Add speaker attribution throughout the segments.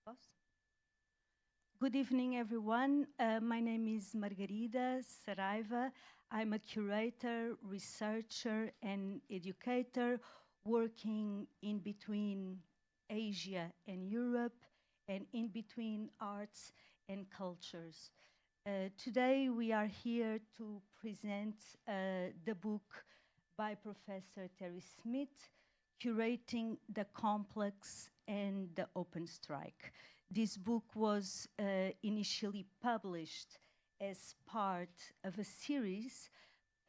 Speaker 1: Posso? Good evening, everyone. My name is Margarida Saraiva. I'm a curator, researcher, and educator working in between Asia and Europe and in between arts and cultures. Today we are here to present the book by Professor Terry Smith, Curating the Complex and the Open Strike. This book was initially published as part of a series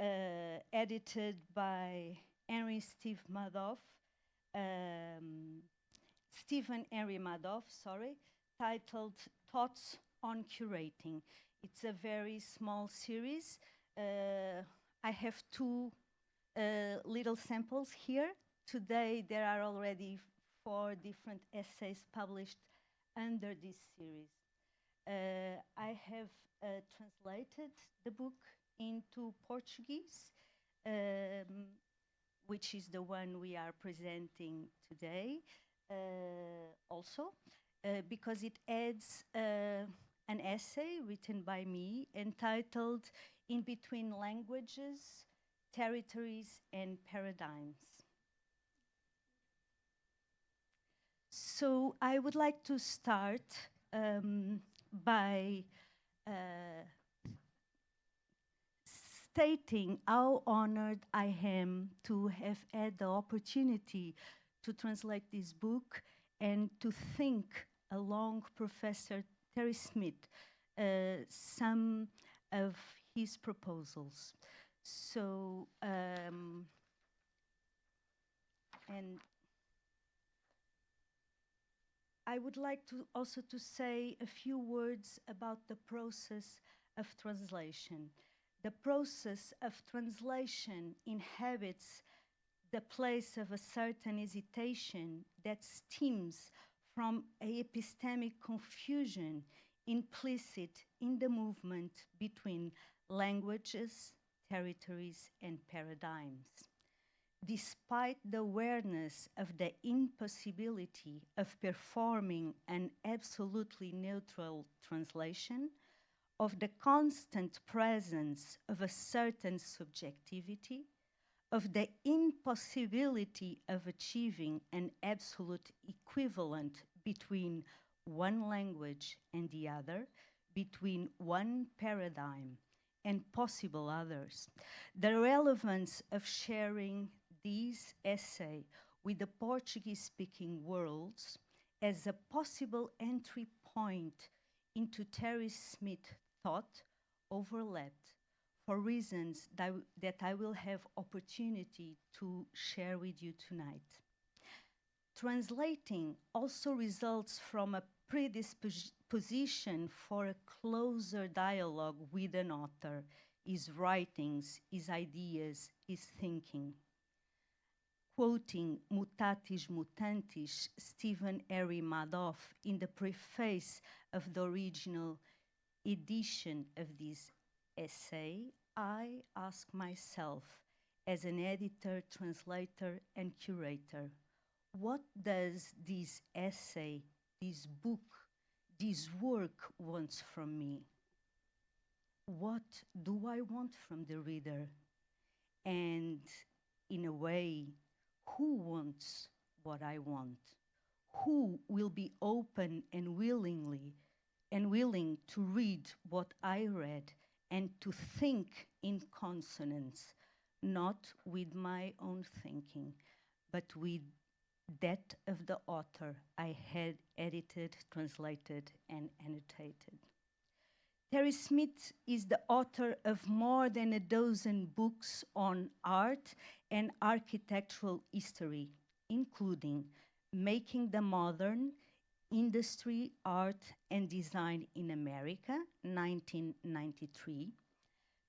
Speaker 1: edited by Stephen Henry Madoff, titled Thoughts on Curating. It's a very small series. I have two little samples here. Today there are already 4 different essays published under this series. I have translated the book into Portuguese, which is the one we are presenting today also, because it adds an essay written by me entitled In Between Languages, Territories and Paradigms. So I would like to start by stating how honored I am to have had the opportunity to translate this book and to think along Professor Terry Smith some of his proposals. So, and I would like to also to say a few words about the process of translation. The process of translation inhabits the place of a certain hesitation that stems from a epistemic confusion implicit in the movement between languages, territories, and paradigms. Despite the awareness of the impossibility of performing an absolutely neutral translation, of the constant presence of a certain subjectivity, of the impossibility of achieving an absolute equivalent between one language and the other, between one paradigm and possible others, the relevance of sharing this essay with the Portuguese-speaking worlds as a possible entry point into Terry Smith's thought overlapped for reasons that I will have opportunity to share with you tonight. Translating also results from a predisposition for a closer dialogue with an author, his writings, his ideas, his thinking. Quoting Mutatis Mutantis, Stephen Henry Madoff in the preface of the original edition of this essay, I ask myself, as an editor, translator, and curator, what does this essay, this book, this work wants from me? What do I want from the reader? And in a way, who wants what I want? Who will be open and willing to read what I read and to think in consonance, not with my own thinking, but with that of the author I had edited, translated, and annotated. Terry Smith is the author of more than a dozen books on art and architectural history, including Making the Modern, Industry, Art and Design in America, 1993,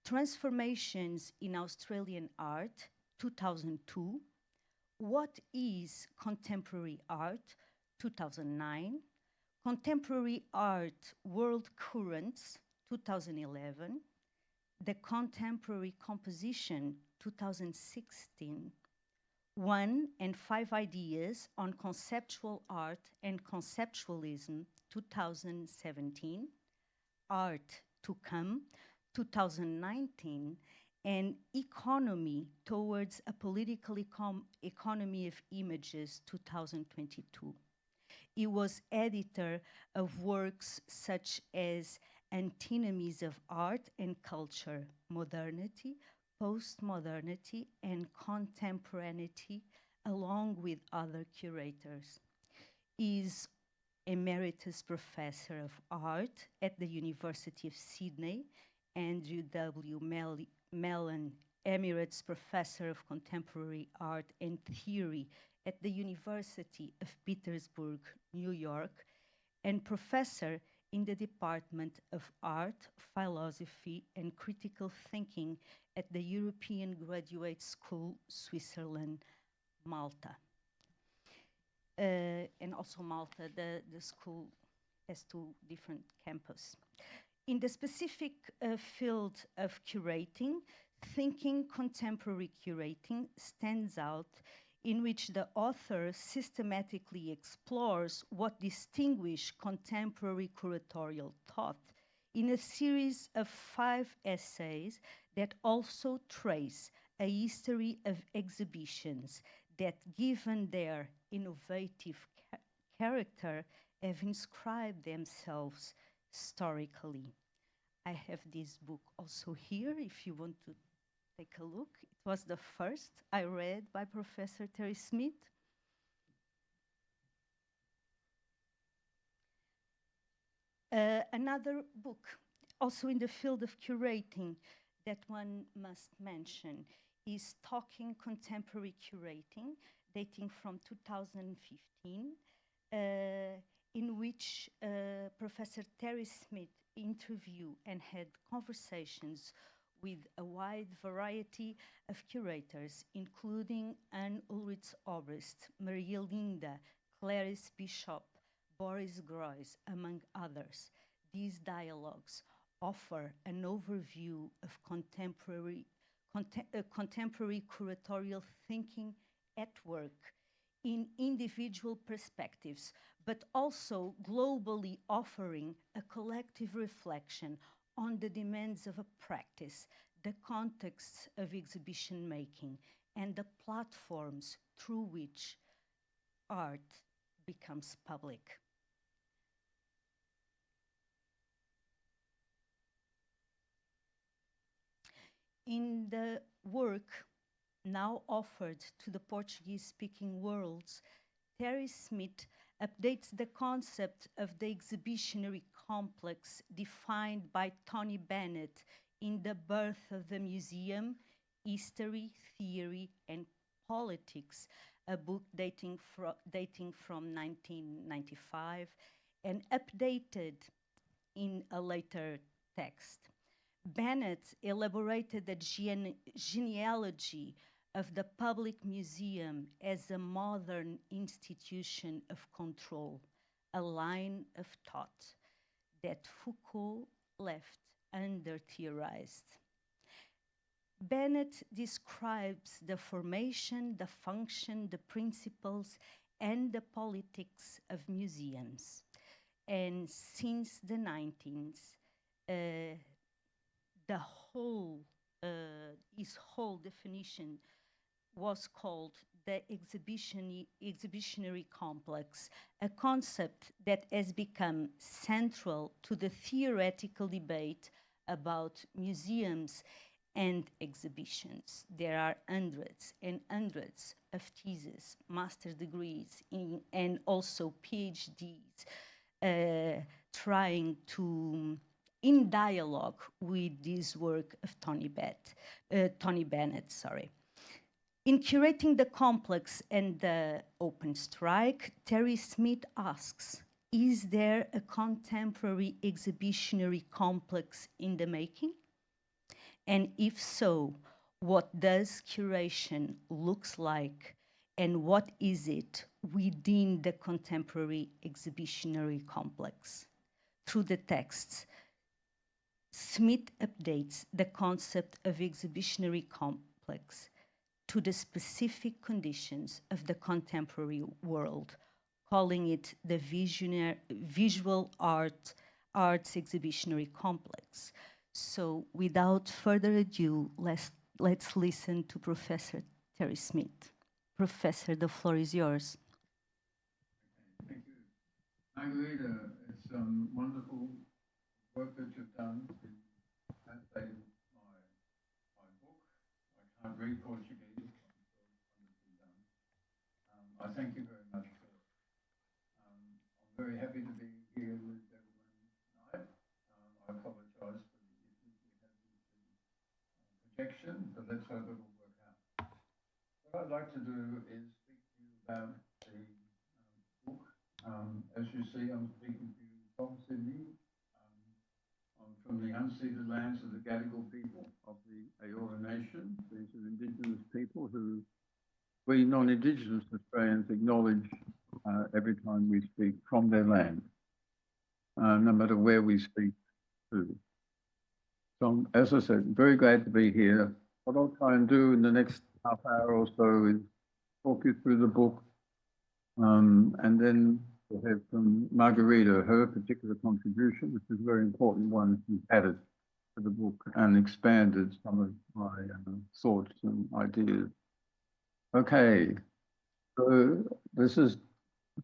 Speaker 1: Transformations in Australian Art, 2002, What is Contemporary Art, 2009, Contemporary Art World Currents, 2011, The Contemporary Composition, 2016, 1 and 5 Ideas on Conceptual Art and Conceptualism, 2017, Art to Come, 2019, and Economy Towards a Political Economy of Images, 2022. He was editor of works such as Antinomies of Art and Culture, Modernity, Postmodernity, and Contemporaneity, along with other curators. He is Emeritus Professor of Art at the University of Sydney, Andrew W. Mellon, Emeritus Professor of Contemporary Art and Theory at the University of Petersburg, New York, and Professor in the Department of Art, Philosophy, and Critical Thinking at the European Graduate School, Switzerland, Malta. And also Malta, the school has 2 different campuses. In the specific field of curating, thinking contemporary curating stands out, in which the author systematically explores what distinguishes contemporary curatorial thought in a series of 5 essays that also trace a history of exhibitions that, given their innovative character, have inscribed themselves historically. I have this book also here, if you want to take a look. It was the first I read by Professor Terry Smith. Another book, also in the field of curating, that one must mention is Talking Contemporary Curating, dating from 2015, in which Professor Terry Smith interviewed and had conversations with a wide variety of curators, including Anne Ulrich Obrist, Maria Linda, Clarice Bishop, Boris Groys, among others. These dialogues offer an overview of contemporary curatorial thinking at work in individual perspectives, but also globally offering a collective reflection on the demands of a practice, the contexts of exhibition making, and the platforms through which art becomes public. In the work now offered to the Portuguese-speaking worlds, Terry Smith updates the concept of the exhibitionary complex defined by Tony Bennett in The Birth of the Museum, History, Theory, and Politics, a book dating from 1995, and updated in a later text. Bennett elaborated the genealogy of the public museum as a modern institution of control, a line of thought that Foucault left under-theorized. Bennett describes the formation, the function, the principles, and the politics of museums. And since the 19th, his whole definition was called the exhibitionary complex, a concept that has become central to the theoretical debate about museums and exhibitions. There are hundreds and hundreds of theses, master's degrees, and also PhDs trying to in dialogue with this work of Tony Bennett. In curating the complex and the open strike, Terry Smith asks, is there a contemporary exhibitionary complex in the making? And if so, what does curation looks like, and what is it within the contemporary exhibitionary complex? Through the texts, Smith updates the concept of exhibitionary complex, to the specific conditions of the contemporary world, calling it the visual arts exhibitionary complex. So without further ado, let's listen to Professor Terry Smith. Professor, the floor is yours.
Speaker 2: Thank you. Margarita, it's wonderful work that you've done to translate my book. I can't read Portuguese, but I'm sure it's wonderfully done. I thank you very much for it. I'm very happy to be here with everyone tonight. I apologise for the issues we had with the projection, but let's hope it will work out. What I'd like to do is speak to you about the book. As you see, I'm speaking to you from Sydney. I'm from the unceded lands of the Gadigal people of the Eora Nation. These are Indigenous people who we non-Indigenous Australians acknowledge every time we speak from their land, no matter where we speak to. So, as I said, very glad to be here. What I'll try and do in the next half hour or so is talk you through the book, and then we'll have from Margarita, her particular contribution, which is a very important one. She's added to the book and expanded some of my thoughts and ideas. Okay, so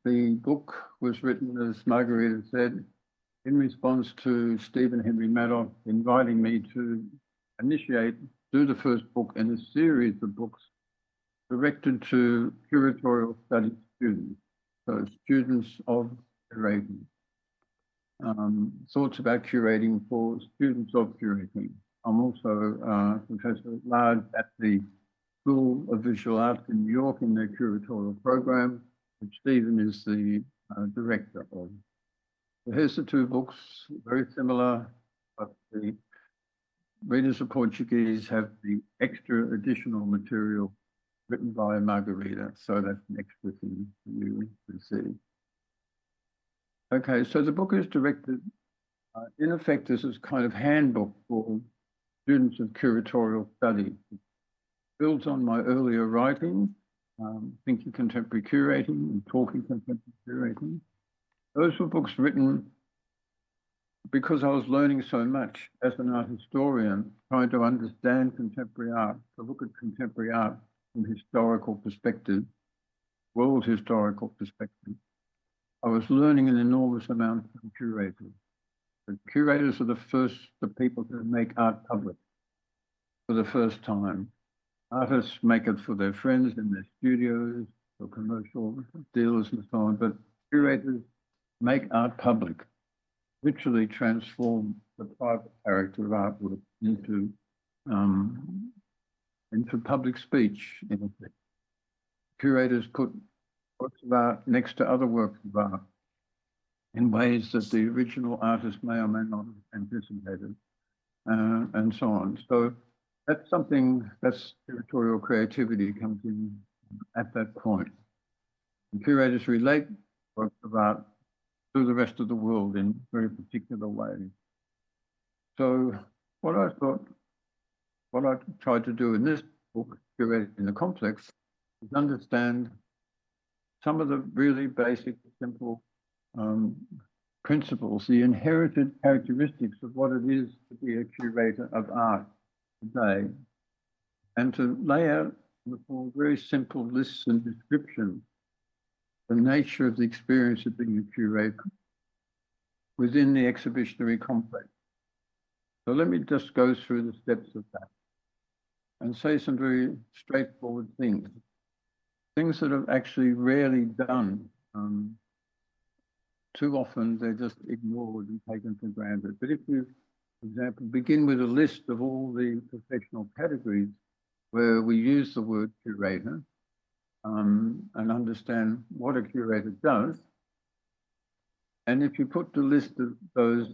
Speaker 2: the book was written, as Margarita said, in response to Stephen Henry Madoff inviting me to do the first book in a series of books directed to curatorial studies students, so students of curating. Thoughts about curating for students of curating. I'm also Professor at Large at the School of Visual Arts in New York in their curatorial program, which Stephen is the director of. So here's the two books, very similar, but the readers of Portuguese have the extra additional material written by Margarita, so that's an extra thing for you to see. Okay, so the book is directed, in effect, as a kind of handbook for students of curatorial study. It builds on my earlier writing, Thinking Contemporary Curating and Talking Contemporary Curating. Those were books written because I was learning so much as an art historian, trying to understand contemporary art, to look at contemporary art from historical perspective, world historical perspective. I was learning an enormous amount from curators. The curators are the people who make art public for the first time. Artists make it for their friends in their studios, for commercial dealers and so on, but curators make art public, literally transform the private character of artwork into public speech, in effect. Curators put works of art next to other works of art in ways that the original artist may or may not have anticipated, and so on. So that's something, that's curatorial creativity comes in at that point. And curators relate works of art to the rest of the world in very particular ways. So what I tried to do in this book, Curating the Complex, is understand some of the really basic, simple principles, the inherited characteristics of what it is to be a curator of art today, and to lay out in the form of very simple lists and descriptions the nature of the experience of being a curator within the exhibitionary complex. So let me just go through the steps of that and say some very straightforward things that are actually rarely done. Too often they're just ignored and taken for granted. But if you, for example, begin with a list of all the professional categories where we use the word curator, and understand what a curator does, and if you put the list of those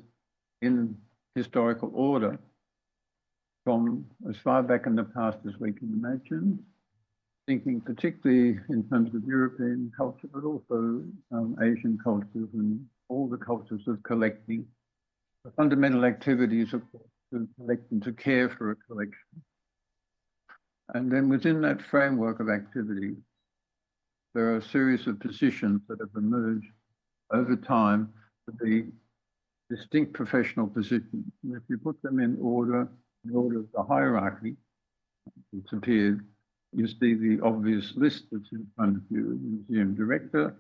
Speaker 2: in historical order from as far back in the past as we can imagine, thinking particularly in terms of European culture, but also Asian cultures and all the cultures of collecting. The fundamental activities of course to collect and to care for a collection. And then within that framework of activity, there are a series of positions that have emerged over time to be distinct professional positions. And if you put them in order of the hierarchy that's appeared, you see the obvious list that's in front of you. Museum director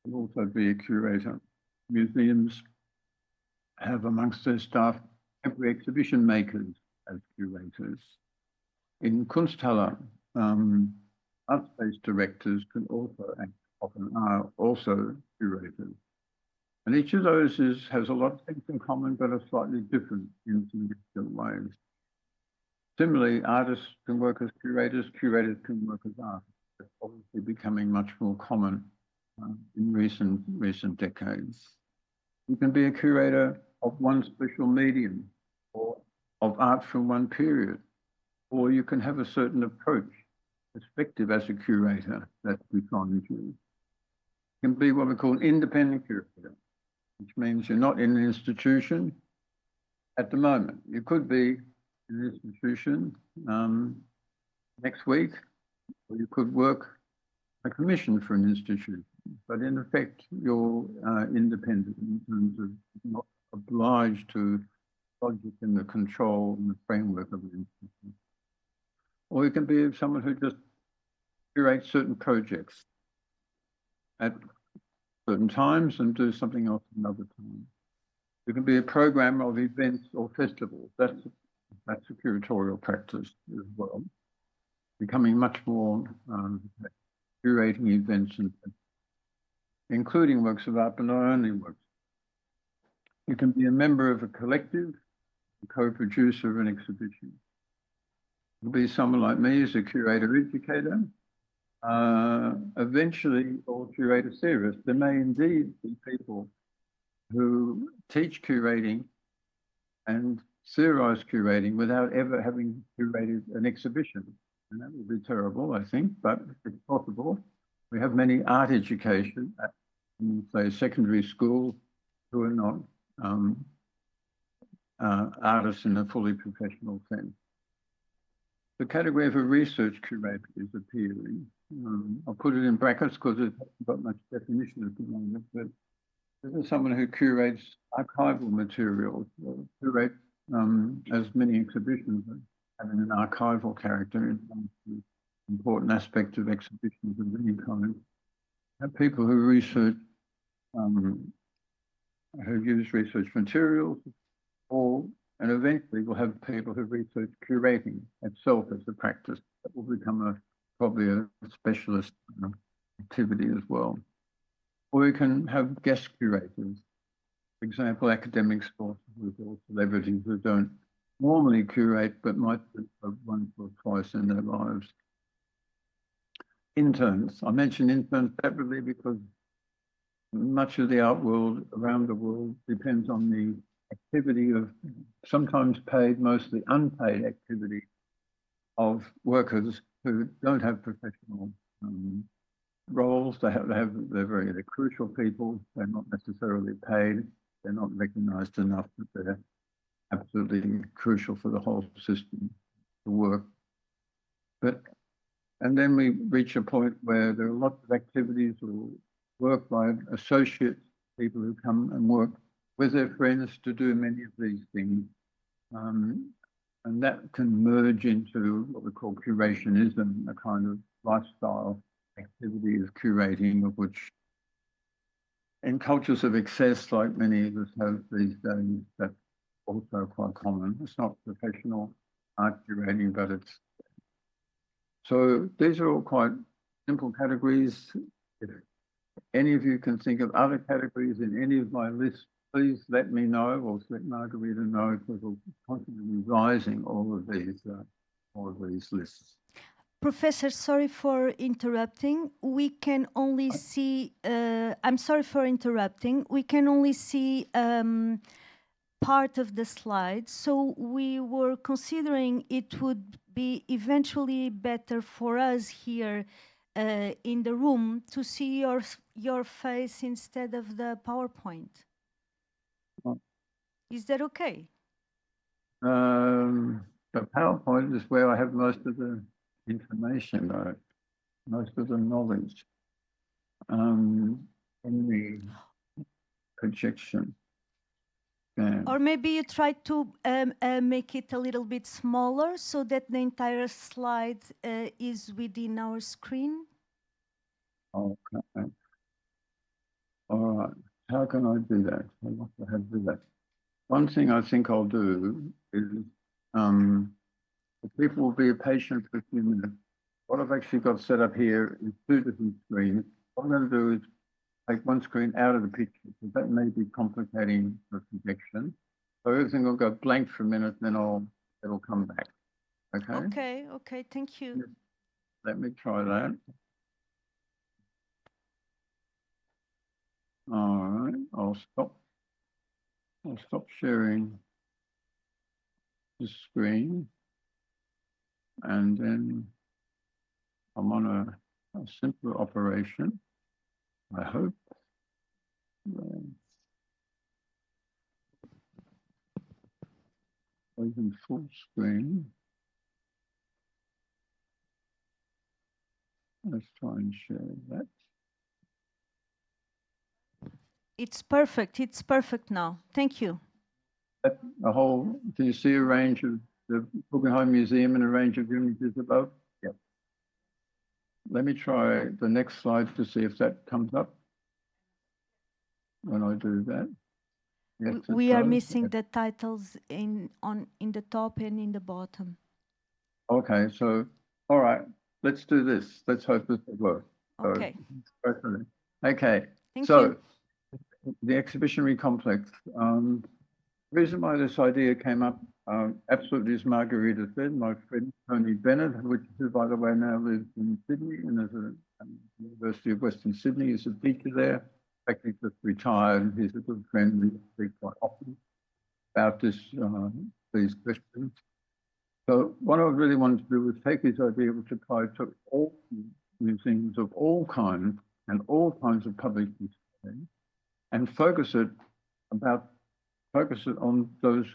Speaker 2: can also be a curator. Museums have amongst their staff every exhibition makers as curators. In Kunsthalle, art space directors can also act, often are also curators. And each of those has a lot of things in common, but are slightly different in some different ways. Similarly, artists can work as curators, curators can work as artists. It's obviously becoming much more common in recent decades. You can be a curator of one special medium or of art from one period, or you can have a certain approach, perspective as a curator that defines you. You can be what we call an independent curator, which means you're not in an institution at the moment. You could be in an institution next week, or you could work a commission for an institution. But in effect, you're independent in terms of not obliged to logic and the control and the framework of the institution. Or you can be someone who just curates certain projects at certain times and do something else another time. You can be a programmer of events or festivals. That's a curatorial practice as well, becoming much more curating events and including works of art, but not only works. You can be a member of a collective, a co-producer of an exhibition. You'll be someone like me as a curator-educator, eventually or curator theorist. There may indeed be people who teach curating and theorize curating without ever having curated an exhibition. And that would be terrible, I think, but it's possible. We have many art education at, say, secondary school who are not artists in a fully professional sense. The category of a research curator is appealing. I'll put it in brackets because it hasn't got much definition at the moment, but this is someone who curates archival materials, curate as many exhibitions, having an archival character is one of the important aspects of exhibitions of any kind. Have people who research, who use research materials, and eventually we'll have people who research curating itself as a practice that will become probably a specialist activity as well. Or we can have guest curators, for example, academic scholars or celebrities who don't normally curate, but might do once or twice in their lives. Interns. I mention interns separately because much of the art world around the world depends on the activity of sometimes paid, mostly unpaid activity of workers who don't have professional roles. They're crucial people. They're not necessarily paid. They're not recognized enough that they're absolutely crucial for the whole system to work. And then we reach a point where there are lots of activities or work by associates, people who come and work with their friends to do many of these things. And that can merge into what we call curationism, a kind of lifestyle activity of curating, of which in cultures of excess, like many of us have these days, that's also quite common. It's not professional art curating, but it's... So these are all quite simple categories. If any of you can think of other categories in any of my lists, please let me know, or let Margarita know, because we're constantly revising all of these lists.
Speaker 1: Professor, sorry for interrupting. We can only see, I'm sorry for interrupting. We can only see part of the slide. So we were considering it would be eventually better for us here in the room to see your face instead of the PowerPoint. Is that okay?
Speaker 2: The PowerPoint is where I have most of the information, though, most of the knowledge in the projection.
Speaker 1: Or maybe you try to make it a little bit smaller so that the entire slide is within our screen.
Speaker 2: Okay. All right. How can I do that? How to do that? One thing I think I'll do is people will be patient for a few minutes. What I've actually got set up here is two different screens. What I'm going to do is take one screen out of the picture, because that may be complicating the projection. So everything will go blank for a minute, then it'll come back. Okay?
Speaker 1: Okay, thank you.
Speaker 2: Let me try that. All right, I'll stop sharing the screen, and then I'm on a simpler operation, I hope. Open full screen. Let's try and share that.
Speaker 1: It's perfect now. Thank you.
Speaker 2: Do you see a range of the Guggenheim Museum and a range of images above? Yep. Let me try the next slide to see if that comes up when I do that. Yes,
Speaker 1: we are missing the titles in the top and in the bottom.
Speaker 2: Okay, so all right, let's do this. Let's hope this will work.
Speaker 1: Okay.
Speaker 2: So, okay.
Speaker 1: Thank you.
Speaker 2: The exhibitionary complex. The reason why this idea came up, absolutely as Margarita said, my friend Tony Bennett, who by the way now lives in Sydney and is at the University of Western Sydney, is a teacher there. In fact, he's just retired. He's a good friend. We speak quite often about this, these questions. So what I really wanted to do was take this idea, which applied to all museums of all kinds and all kinds of public display, and focus it on those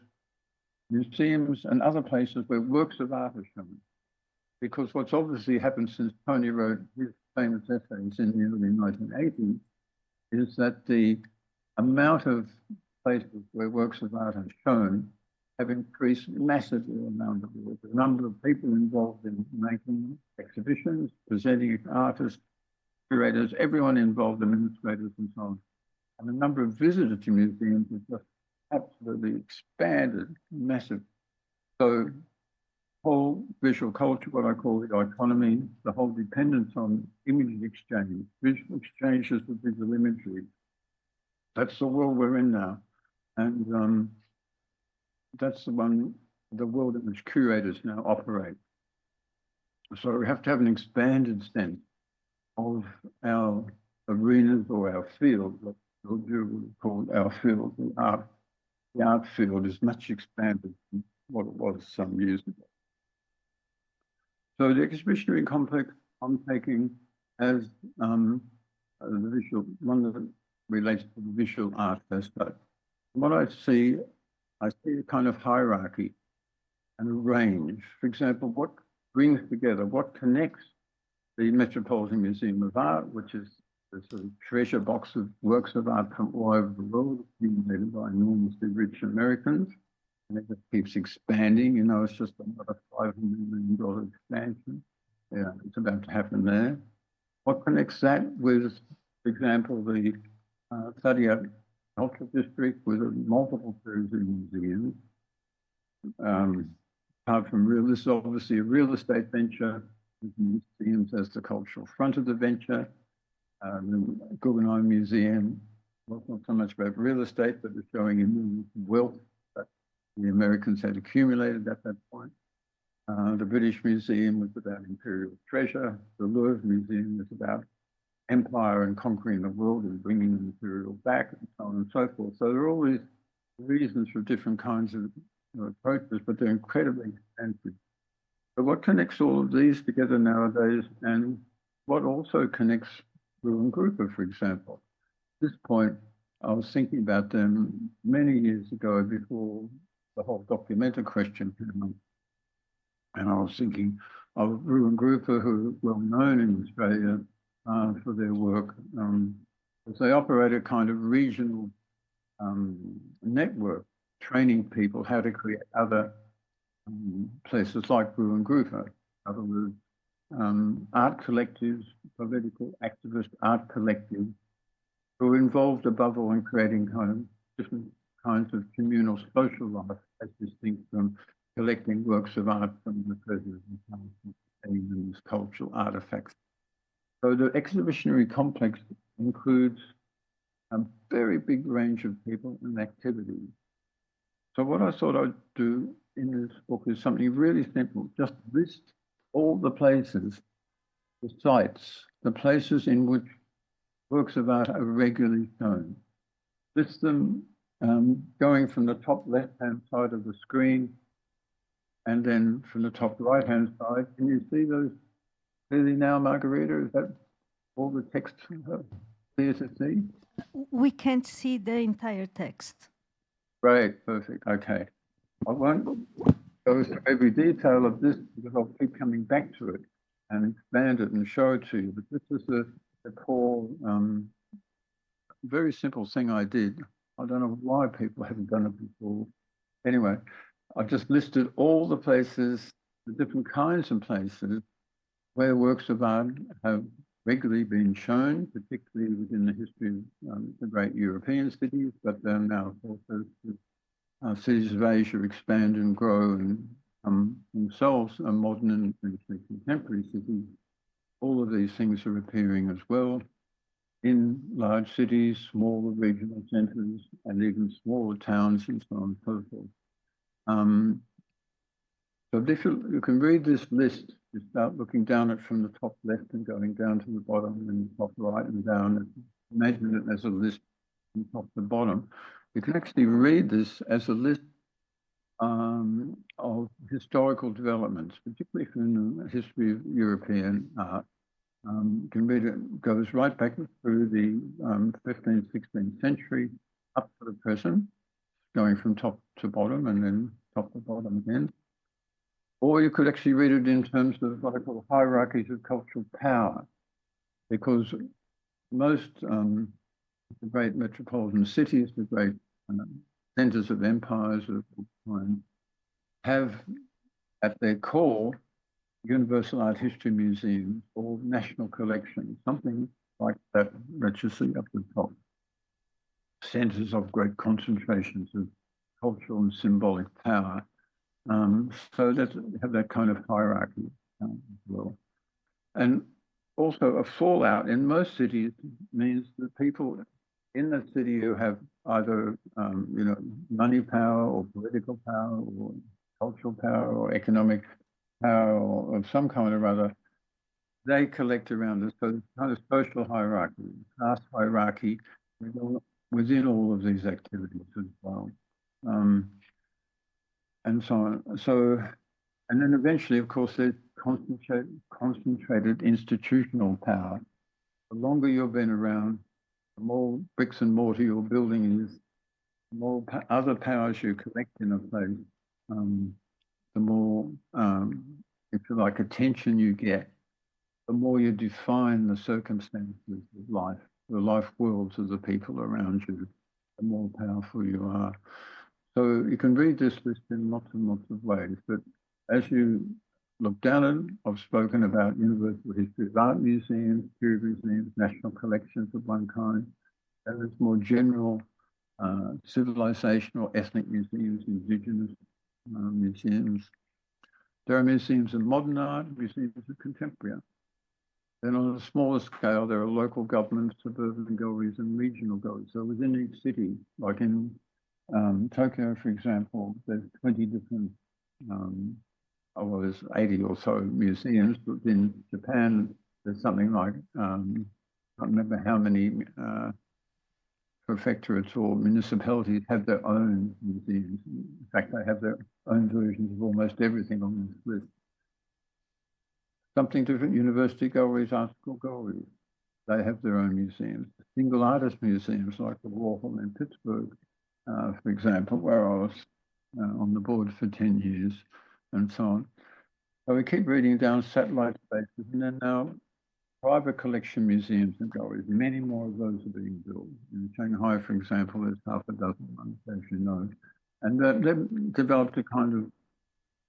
Speaker 2: museums and other places where works of art are shown. Because what's obviously happened since Tony wrote his famous essays in the early 1980s is that the amount of places where works of art are shown have increased massively around the world. The number of people involved in making exhibitions, presenting artists, curators, everyone involved, administrators and so on. And the number of visitors to museums has just absolutely expanded, massive. So whole visual culture, what I call the economy, the whole dependence on image exchange, visual exchanges with visual imagery. That's the world we're in now. And that's the world in which curators now operate. So we have to have an expanded sense of our arenas or our field, what you call our field, the art field is much expanded from what it was some years ago. So the exhibitionary complex I'm taking as the visual, one that relates to the visual art aspect. What I see a kind of hierarchy and a range. For example, what brings together, what connects the Metropolitan Museum of Art, which is the sort of treasure box of works of art from all over the world, accumulated by enormously rich Americans. And it just keeps expanding. You know, it's just another $500 million expansion. Yeah, it's about to happen there. What connects that with, for example, the Sadia Cultural District with multiple series of museums? Apart from this is obviously a real estate venture, with museums as the cultural front of the venture. The Guggenheim Museum, well, not so much about real estate, but it's showing enormous wealth that the Americans had accumulated at that point. The British Museum was about imperial treasure. The Louvre Museum was about empire and conquering the world and bringing the imperial back, and so on and so forth. So there are all these reasons for different kinds of approaches, but they're incredibly expensive. But what connects all of these together nowadays, and what also connects Ruben Grouper, for example? At this point, I was thinking about them many years ago before the whole documenta question came up. And I was thinking, of Ruben Grouper, who are well known in Australia for their work. As they operate a kind of regional network, training people how to create other places like Ruben Grouper. In other words, art collectives, political activist art collectives, who are involved above all in creating kind of different kinds of communal social life as distinct from collecting works of art from the preservation and cultural artifacts. So the exhibitionary complex includes a very big range of people and activities. So what I thought I'd do in this book is something really simple, just list all the places, the sites, the places in which works of art are regularly shown. List them going from the top left-hand side of the screen and then from the top right-hand side. Can you see those clearly now, Margarita? Is that all the text clear to see?
Speaker 1: We can't see the entire text.
Speaker 2: Great, perfect, okay. I won't go through every detail of this because I'll keep coming back to it and expand it and show it to you. But this is the core, very simple thing I did. I don't know why people haven't done it before. Anyway, I just listed all the places, the different kinds of places where works of art have regularly been shown, particularly within the history of the great European cities, but then now also cities of Asia expand and grow and themselves are modern and eventually contemporary cities. All of these things are appearing as well in large cities, smaller regional centres, and even smaller towns and so on and so forth. So if you can read this list, you start looking down it from the top left and going down to the bottom and top right and down. Imagine it as a list from top to bottom. You can actually read this as a list of historical developments, particularly from the history of European art. You can read it goes right back through the 15th, 16th century up to the present, going from top to bottom and then top to bottom again. Or you could actually read it in terms of what I call hierarchies of cultural power, because most the great metropolitan cities, the great centres of empires of time, have at their core universal art history museums or national collections, something like that that you see up the top. Centres of great concentrations of cultural and symbolic power. So that have that kind of hierarchy as well. And also a fallout in most cities means that people in the city who have either money power or political power or cultural power or economic power or of some kind or other, they collect around this. So kind of social hierarchy, class hierarchy within all of these activities as well. And so on. So, and then eventually, of course, there's concentrated institutional power. The longer you've been around, the more bricks and mortar your building is, the more other powers you collect in a place, the more, if you like, attention you get, the more you define the circumstances of life, the life worlds of the people around you, the more powerful you are. So you can read this list in lots and lots of ways, but as you look down at it, I've spoken about universal history of art museums, period museums, national collections of one kind, and there's more general civilizational, ethnic museums, indigenous museums. There are museums of modern art, museums of contemporary art. Then on a smaller scale, there are local governments, suburban galleries, and regional galleries. So within each city, like in Tokyo, for example, there's 20 different, well, there's 80 or so museums, but in Japan, there's something like, I can't remember how many prefecturates or municipalities have their own museums. In fact, they have their own versions of almost everything on this list. Something different, university galleries, art school galleries, they have their own museums. Single artist museums like the Warhol in Pittsburgh, for example, where I was on the board for 10 years and so on. So we keep reading down satellite spaces, and then now private collection museums and galleries, many more of those are being built. In Shanghai, for example, there's half a dozen, as you know. And they've developed a kind of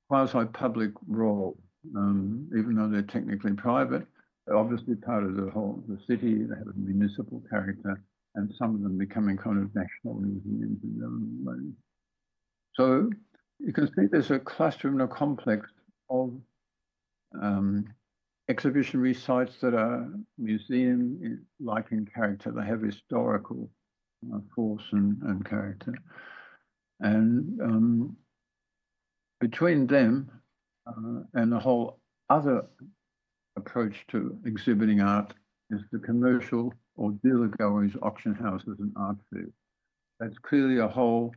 Speaker 2: quasi-public role, even though they're technically private. They're obviously part of the city. They have a municipal character, and some of them becoming kind of national museums in their own way. So you can see there's a cluster and a complex of exhibitionary sites that are museum-like in character. They have historical force and character. And between them and the whole other approach to exhibiting art is the commercial or dealer galleries, auction houses, and art fairs. That's clearly a whole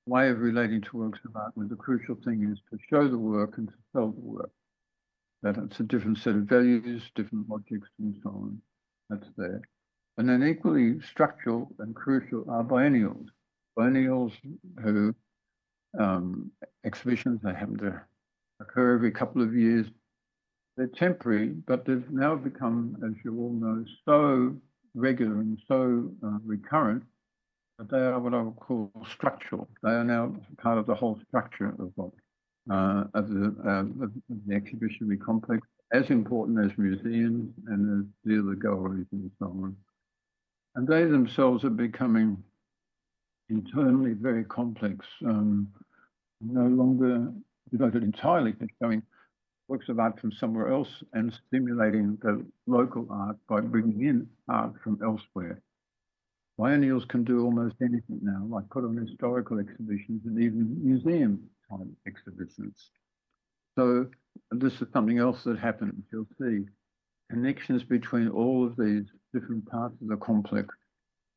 Speaker 2: way of relating to works of art, where the crucial thing is to show the work and to sell the work. That it's a different set of values, different logics, and so on. That's there. And then equally structural and crucial are biennials. Biennials who exhibitions, they happen to occur every couple of years. They're temporary, but they've now become, as you all know, so regular and so recurrent that they are what I would call structural. They are now part of the whole structure of what of the exhibitionary complex, as important as museums and as dealer galleries and so on. And they themselves are becoming internally very complex, no longer devoted entirely to showing works of art from somewhere else and stimulating the local art by bringing in art from elsewhere. Biennials can do almost anything now, like put on historical exhibitions and even museum-type exhibitions. So this is something else that happens. You'll see connections between all of these different parts of the complex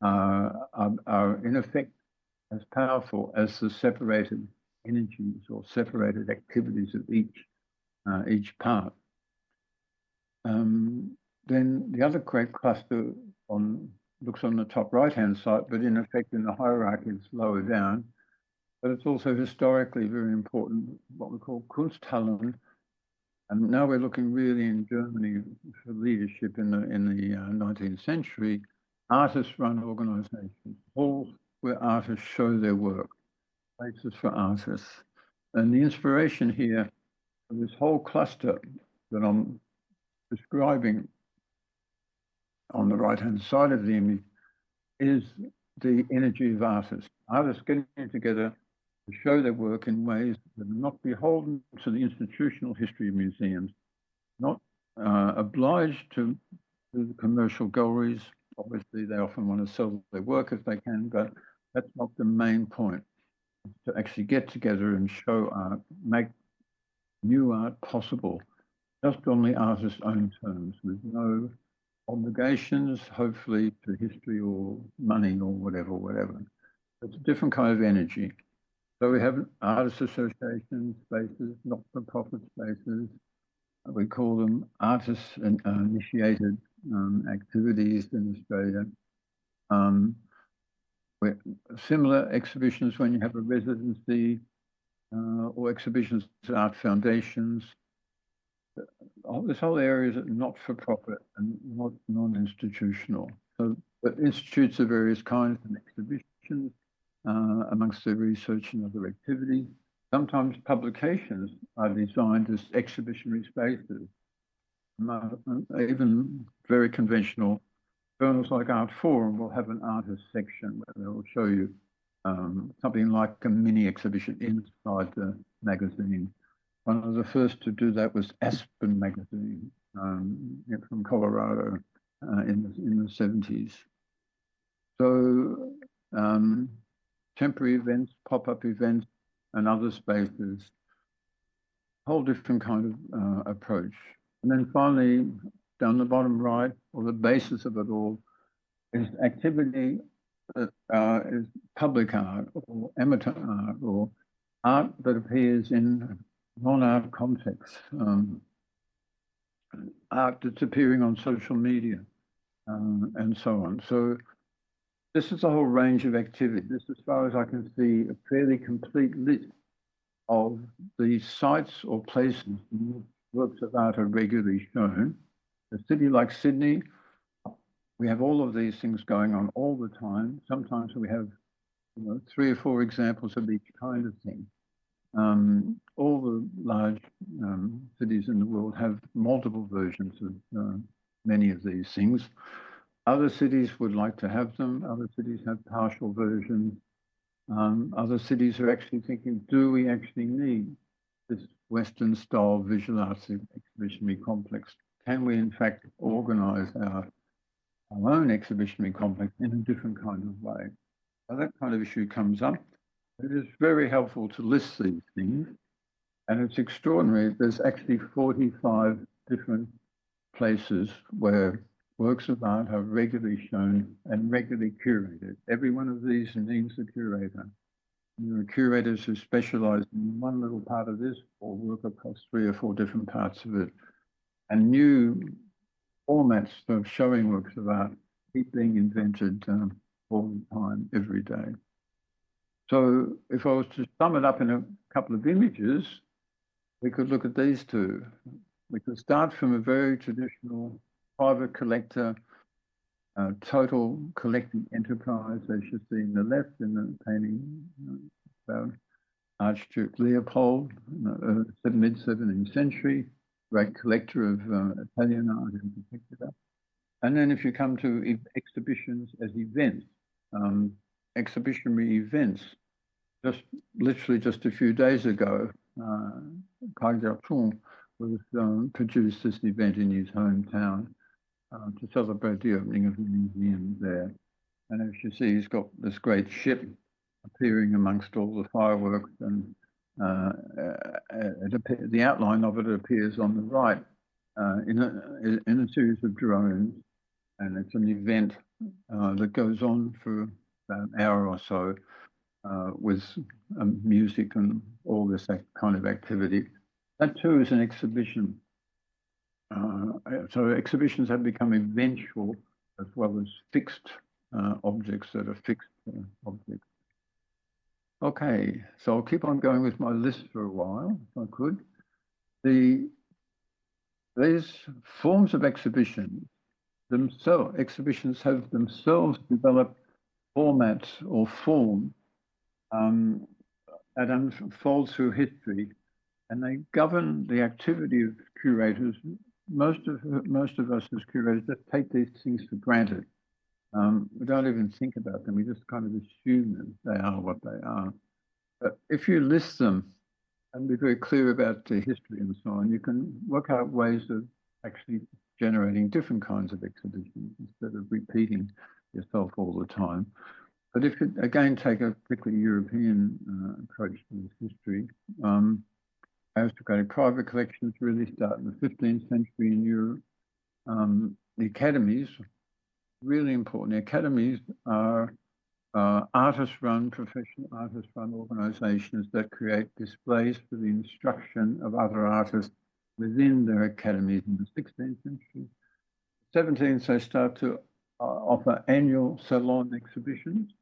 Speaker 2: are in effect as powerful as the separated energies or separated activities of each part. Then the other great cluster looks on the top right-hand side, but in effect in the hierarchy it's lower down. But it's also historically very important, what we call Kunsthallen. And now we're looking really in Germany for leadership in the 19th century, artist-run organizations, halls where artists show their work, places for artists. And the inspiration here for this whole cluster that I'm describing on the right-hand side of the image is the energy of artists. Artists getting together to show their work in ways that are not beholden to the institutional history of museums, not obliged to the commercial galleries. Obviously, they often want to sell their work if they can, but that's not the main point. It's to actually get together and show art, make new art possible, just on the artist's own terms, with no obligations, hopefully, to history or money or whatever. It's a different kind of energy. So we have artist association spaces, not-for-profit spaces. We call them artist and initiated activities in Australia. Similar exhibitions when you have a residency or exhibitions at art foundations. This whole area is not-for-profit and not non-institutional. So, but institutes of various kinds and exhibitions amongst their research and other activities. Sometimes publications are designed as exhibitionary spaces. Even very conventional journals like Art Forum will have an artist section where they will show you something like a mini exhibition inside the magazine. One of the first to do that was Aspen magazine from Colorado in the 70s. So temporary events, pop-up events, and other spaces, whole different kind of approach. And then finally, down the bottom right, or the basis of it all, is activity that is public art or amateur art or art that appears in non-art contexts, art that's appearing on social media and so on. So this is a whole range of activity. This, as far as I can see, a fairly complete list of the sites or places in which works of art are regularly shown. A city like Sydney, we have all of these things going on all the time. Sometimes we have 3 or 4 examples of each kind of thing. All the large cities in the world have multiple versions of many of these things. Other cities would like to have them. Other cities have partial versions. Other cities are actually thinking, do we actually need this Western style visual arts exhibitionary complex? Can we in fact organise our own exhibitionary complex in a different kind of way? So that kind of issue comes up. It is very helpful to list these things, and it's extraordinary. There's actually 45 different places where works of art are regularly shown and regularly curated. Every one of these needs a curator. And there are curators who specialise in one little part of this or work across 3 or 4 different parts of it. And new formats for showing works of art keep being invented all the time, every day. So if I was to sum it up in a couple of images, we could look at these two. We could start from a very traditional private collector, total collecting enterprise, as you see in the left in the painting about Archduke Leopold, mid-17th century, great collector of Italian art in particular. And then if you come to exhibitions as events, exhibitionary events, literally just a few days ago, Kai Jiaping was produced this event in his hometown to celebrate the opening of the museum there. And as you see, he's got this great ship appearing amongst all the fireworks, and the outline of it appears on the right in a series of drones, and it's an event that goes on for about an hour or so with music and all this kind of activity. That too is an exhibition. So exhibitions have become eventual as well as fixed objects that are fixed objects. Okay, so I'll keep on going with my list for a while, if I could. These forms of exhibitions have themselves developed formats or form that unfold through history, and they govern the activity of curators. Most of us as curators just take these things for granted. We don't even think about them. We just kind of assume that they are what they are. But if you list them and be very clear about their history and so on, you can work out ways of actually generating different kinds of exhibitions instead of repeating yourself all the time. But if you, again, take a particularly European approach to this history, aristocratic private collections really start in the 15th century in Europe. The academies, really important. The academies are artist-run, professional artist-run organisations that create displays for the instruction of other artists within their academies in the 16th century. 17th, they start to offer annual salon exhibitions.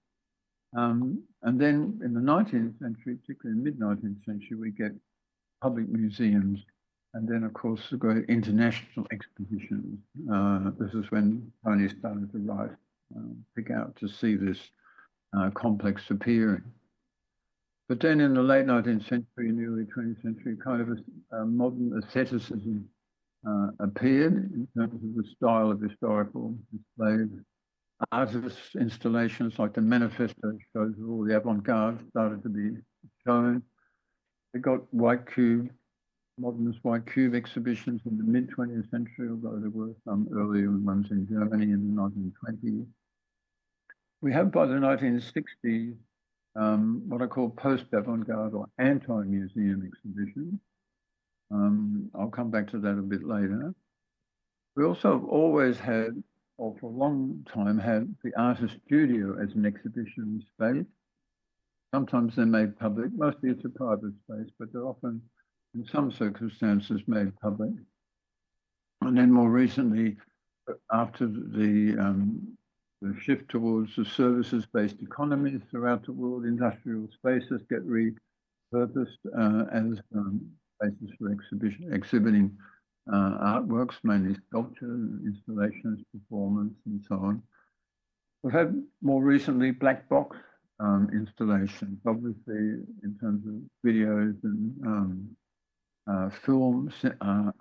Speaker 2: And then in the 19th century, particularly in the mid-19th century, we get public museums. And then, of course, the great international expositions. This is when Tony started to write, pick out to see this complex appearing. But then in the late 19th century and the early 20th century, kind of a modern aestheticism appeared in terms of the style of historical displays. Artist installations like the manifesto shows of all the avant-garde started to be shown. We got white cube, modernist white cube exhibitions in the mid-20th century, although there were some earlier ones in Germany in the 1920s. We have by the 1960s what I call post-avant-garde or anti-museum exhibitions. I'll come back to that a bit later. We also have always had, or for a long time had, the artist studio as an exhibition space. Sometimes they're made public, mostly it's a private space, but they're often, in some circumstances, made public. And then more recently, after the shift towards the services-based economies throughout the world, industrial spaces get purposed as places for exhibiting artworks, mainly sculpture, installations, performance, and so on. We've had more recently black box installations, obviously in terms of videos and film,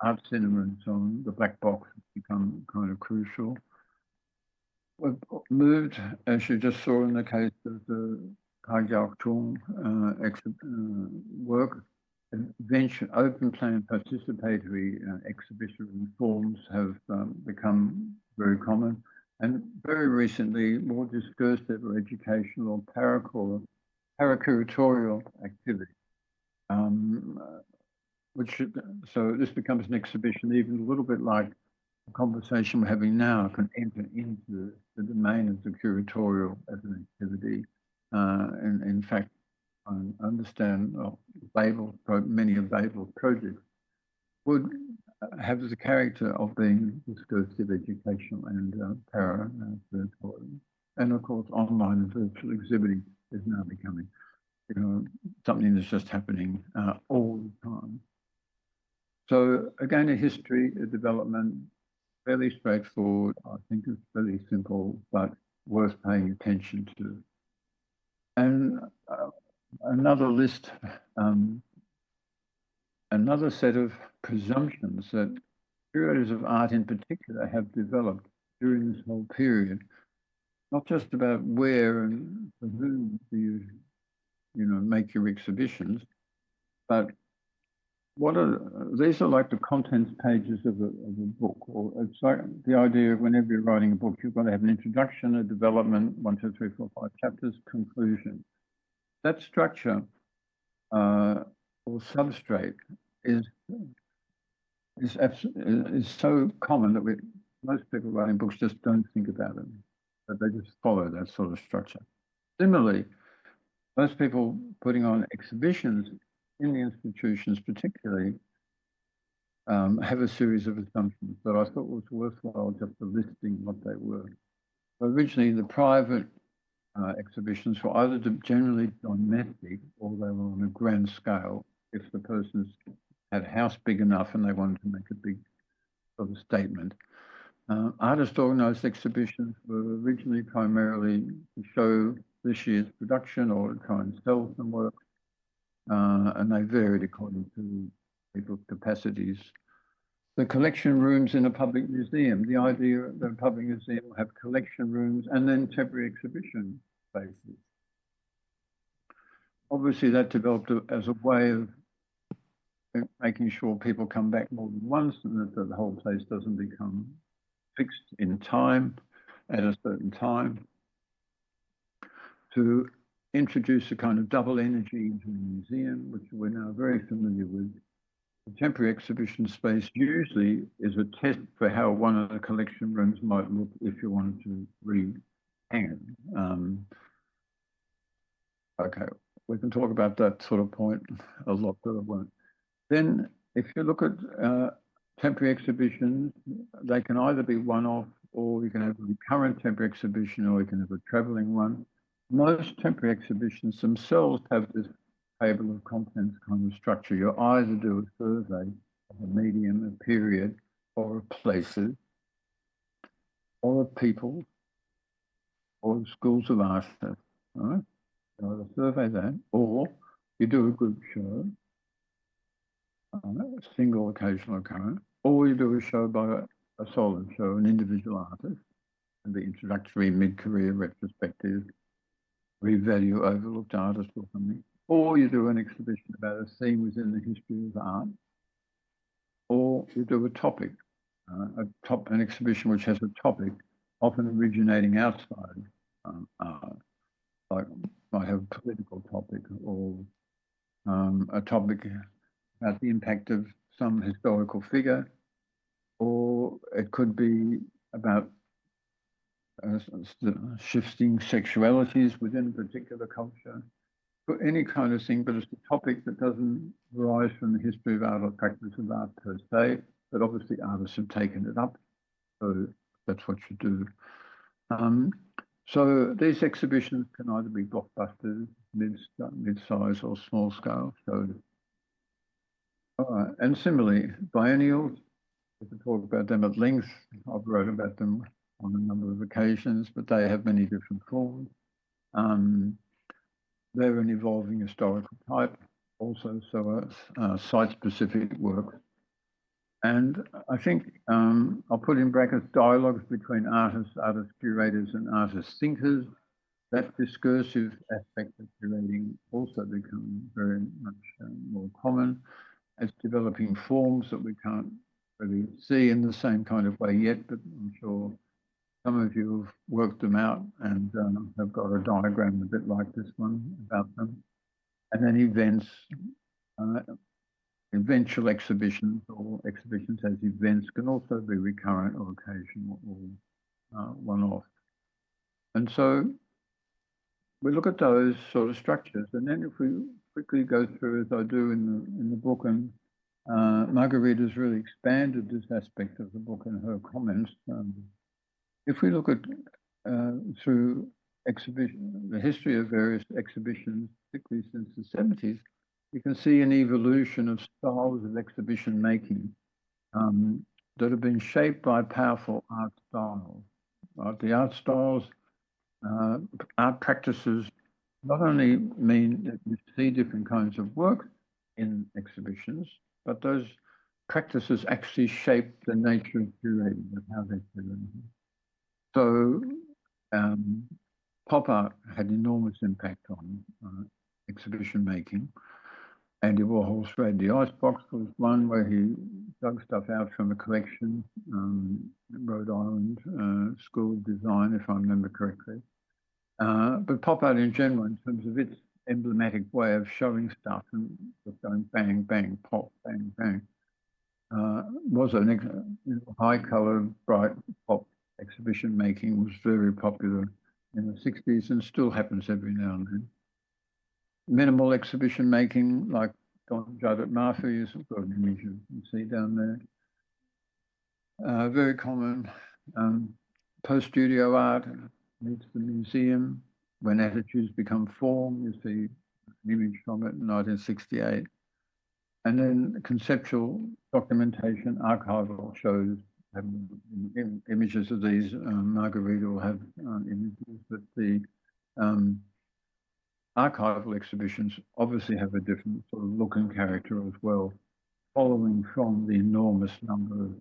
Speaker 2: art cinema and so on. The black box has become kind of crucial. We've moved, as you just saw in the case of the Kaijiao work, adventure, open plan participatory exhibition forms have become very common. And very recently, more discursive or educational or paracuratorial activity. So this becomes an exhibition, even a little bit like the conversation we're having now can enter into the domain of the curatorial as an activity. And in fact, I understand many of Babel's projects would have the character of being discursive, educational, and para-virtual. And of course, online and virtual exhibiting is now becoming, something that's just happening all the time. So again, a history, a development, fairly straightforward. I think it's fairly simple, but worth paying attention to. And another list, another set of presumptions that curators of art in particular have developed during this whole period, not just about where and for whom do you make your exhibitions, but these are like the contents pages of a book, or it's like the idea of whenever you're writing a book, you've got to have an introduction, a development, 1, 2, 3, 4, 5 chapters, conclusion. That structure or substrate is so common that most people writing books just don't think about it, but they just follow that sort of structure. Similarly, most people putting on exhibitions in the institutions particularly have a series of assumptions that I thought was worthwhile just listing what they were. Originally, the private exhibitions were either generally domestic or they were on a grand scale if the person's had a house big enough and they wanted to make a big sort of statement. Artist organised exhibitions were originally primarily to show this year's production or to try and sell some work, and they varied according to people's capacities. The collection rooms in a public museum, the idea that a public museum will have collection rooms and then temporary exhibition spaces. Obviously, that developed as a way of making sure people come back more than once and that the whole place doesn't become fixed in time at a certain time. To introduce a kind of double energy into the museum, which we're now very familiar with. The temporary exhibition space usually is a test for how one of the collection rooms might look if you wanted to re-hang it. Okay, we can talk about that sort of point a lot, but I won't. Then if you look at temporary exhibitions, they can either be one-off or you can have a recurrent temporary exhibition or you can have a travelling one. Most temporary exhibitions themselves have this table of contents kind of structure. You either do a survey of a medium, a period, or of places, or of people, or of schools of art. Right? You either survey that, or you do a group show, a single occasional occurrence, or you do a show by a solo show, an individual artist, and the introductory, mid-career, retrospective, revalue overlooked artist or something, or you do an exhibition about a theme within the history of art, or you do a topic, an exhibition which has a topic, often originating outside art, like might have a political topic or a topic about the impact of some historical figure, or it could be about shifting sexualities within a particular culture, for any kind of thing, but it's a topic that doesn't arise from the history of art or practice of art per se, but obviously artists have taken it up, so that's what you do. So these exhibitions can either be blockbusters, mid-size or small scale showed. All right. And similarly, biennials, we could talk about them at length. I've wrote about them on a number of occasions, but they have many different forms. They're an evolving historical type, also, so site-specific work. And I think I'll put in brackets dialogues between artists, artist curators, and artist thinkers. That discursive aspect of curating also becomes very much more common. It's developing forms that we can't really see in the same kind of way yet, but I'm sure some of you have worked them out and have got a diagram a bit like this one about them. And then events, eventual exhibitions or exhibitions as events can also be recurrent or occasional or one-off. And so we look at those sort of structures, and then if we quickly go through, as I do in the book, and Margarita's really expanded this aspect of the book in her comments. If we look at through the history of various exhibitions, particularly since the 70s, you can see an evolution of styles of exhibition making that have been shaped by powerful art styles. The art styles, art practices not only mean that you see different kinds of work in exhibitions, but those practices actually shape the nature of curating, of how they're curating. So pop art had enormous impact on exhibition making. Andy Warhol's Raid the Icebox was one where he dug stuff out from a collection, Rhode Island School of Design, if I remember correctly. But pop art in general, in terms of its emblematic way of showing stuff and just going bang, bang, pop, bang, bang, was an high-coloured, bright pop exhibition making was very popular in the 60s and still happens every now and then. Minimal exhibition making, like Don Judd at Murphy, is got an image you can see down there. Very common. Post-studio art meets the museum. When attitudes become form, you see an image from it in 1968. And then conceptual documentation, archival shows have images of these. Margarita will have images, but the archival exhibitions obviously have a different sort of look and character as well, following from the enormous number of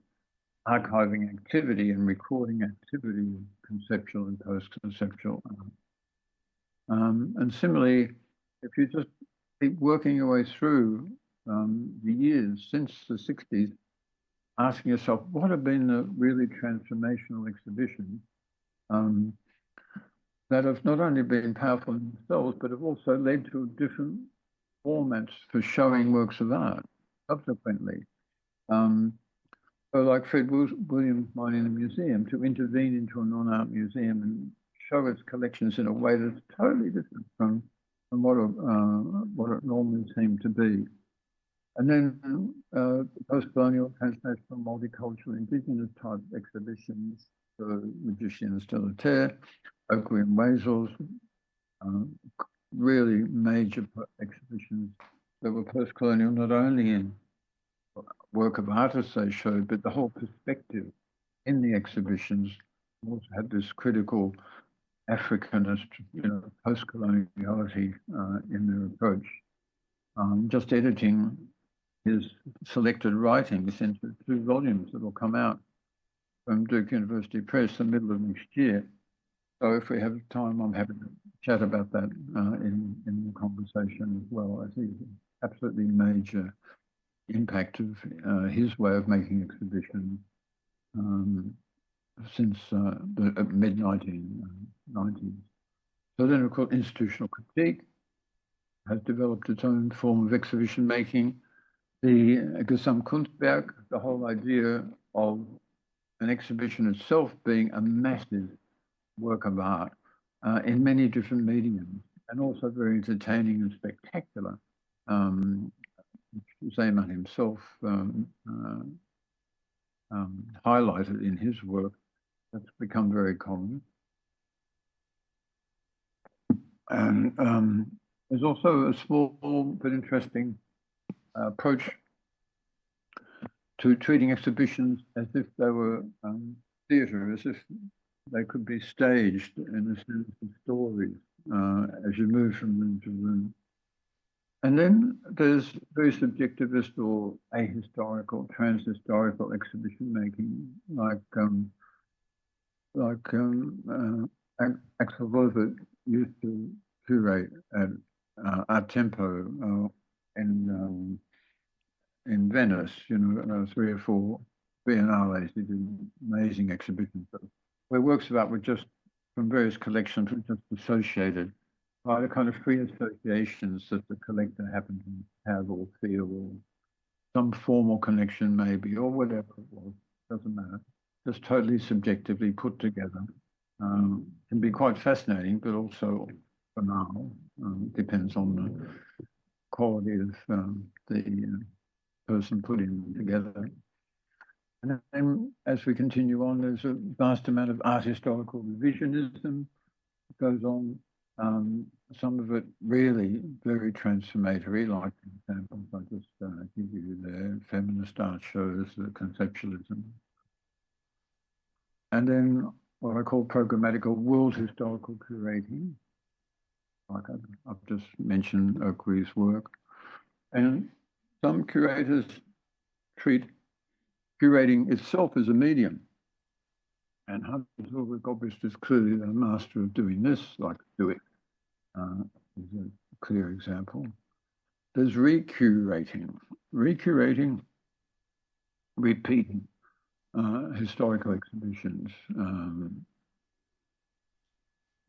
Speaker 2: archiving activity and recording activity, conceptual and post-conceptual art. And similarly, if you just keep working your way through the years since the 60s, asking yourself, what have been the really transformational exhibitions that have not only been powerful in themselves, but have also led to different formats for showing works of art subsequently. So like Fred Williams might in a museum, to intervene into a non-art museum and show its collections in a way that's totally different from what it normally seemed to be. And then post-colonial, transnational, multicultural, indigenous type exhibitions for magicians de la Terre, Oakley and Wazel's, really major exhibitions that were post-colonial, not only in work of artists they showed, but the whole perspective in the exhibitions also had this critical Africanist, post-coloniality in their approach. Just editing his selected writings into 2 volumes that will come out from Duke University Press the middle of next year. So if we have time, I'm happy to chat about that in the conversation as well. I think absolutely major impact of his way of making exhibitions since the mid-1990s. So then, of course, institutional critique has developed its own form of exhibition making. The Gesamtkunstwerk, the whole idea of an exhibition itself being a massive work of art in many different mediums, and also very entertaining and spectacular. Zeeman himself highlighted in his work. That's become very common. And There's also a small but interesting approach to treating exhibitions as if they were theatre, as if they could be staged in the sense of stories as you move from room to room. And then there's very subjectivist or ahistorical, transhistorical exhibition making, like Axel Wolfert used to curate at Art Tempo in Venice. You know, 3 or 4 biennales. He did amazing exhibitions where works of art were just from various collections were just associated by the kind of free associations that the collector happened to have or feel, or some formal connection maybe, or whatever it was. Doesn't matter. Just totally subjectively put together. Can be quite fascinating, but also banal. Depends on the quality of the person putting them together. And then as we continue on, there's a vast amount of art historical revisionism that goes on. Some of it really very transformatory, like the examples I just give you there, feminist art shows, the conceptualism. And then what I call programmatic or world historical curating, like I've just mentioned Oakley's work. And some curators treat curating itself as a medium. And Hans Ulrich Obrist is clearly the master of doing this, like do it is a clear example. There's recurating, repeating historical exhibitions.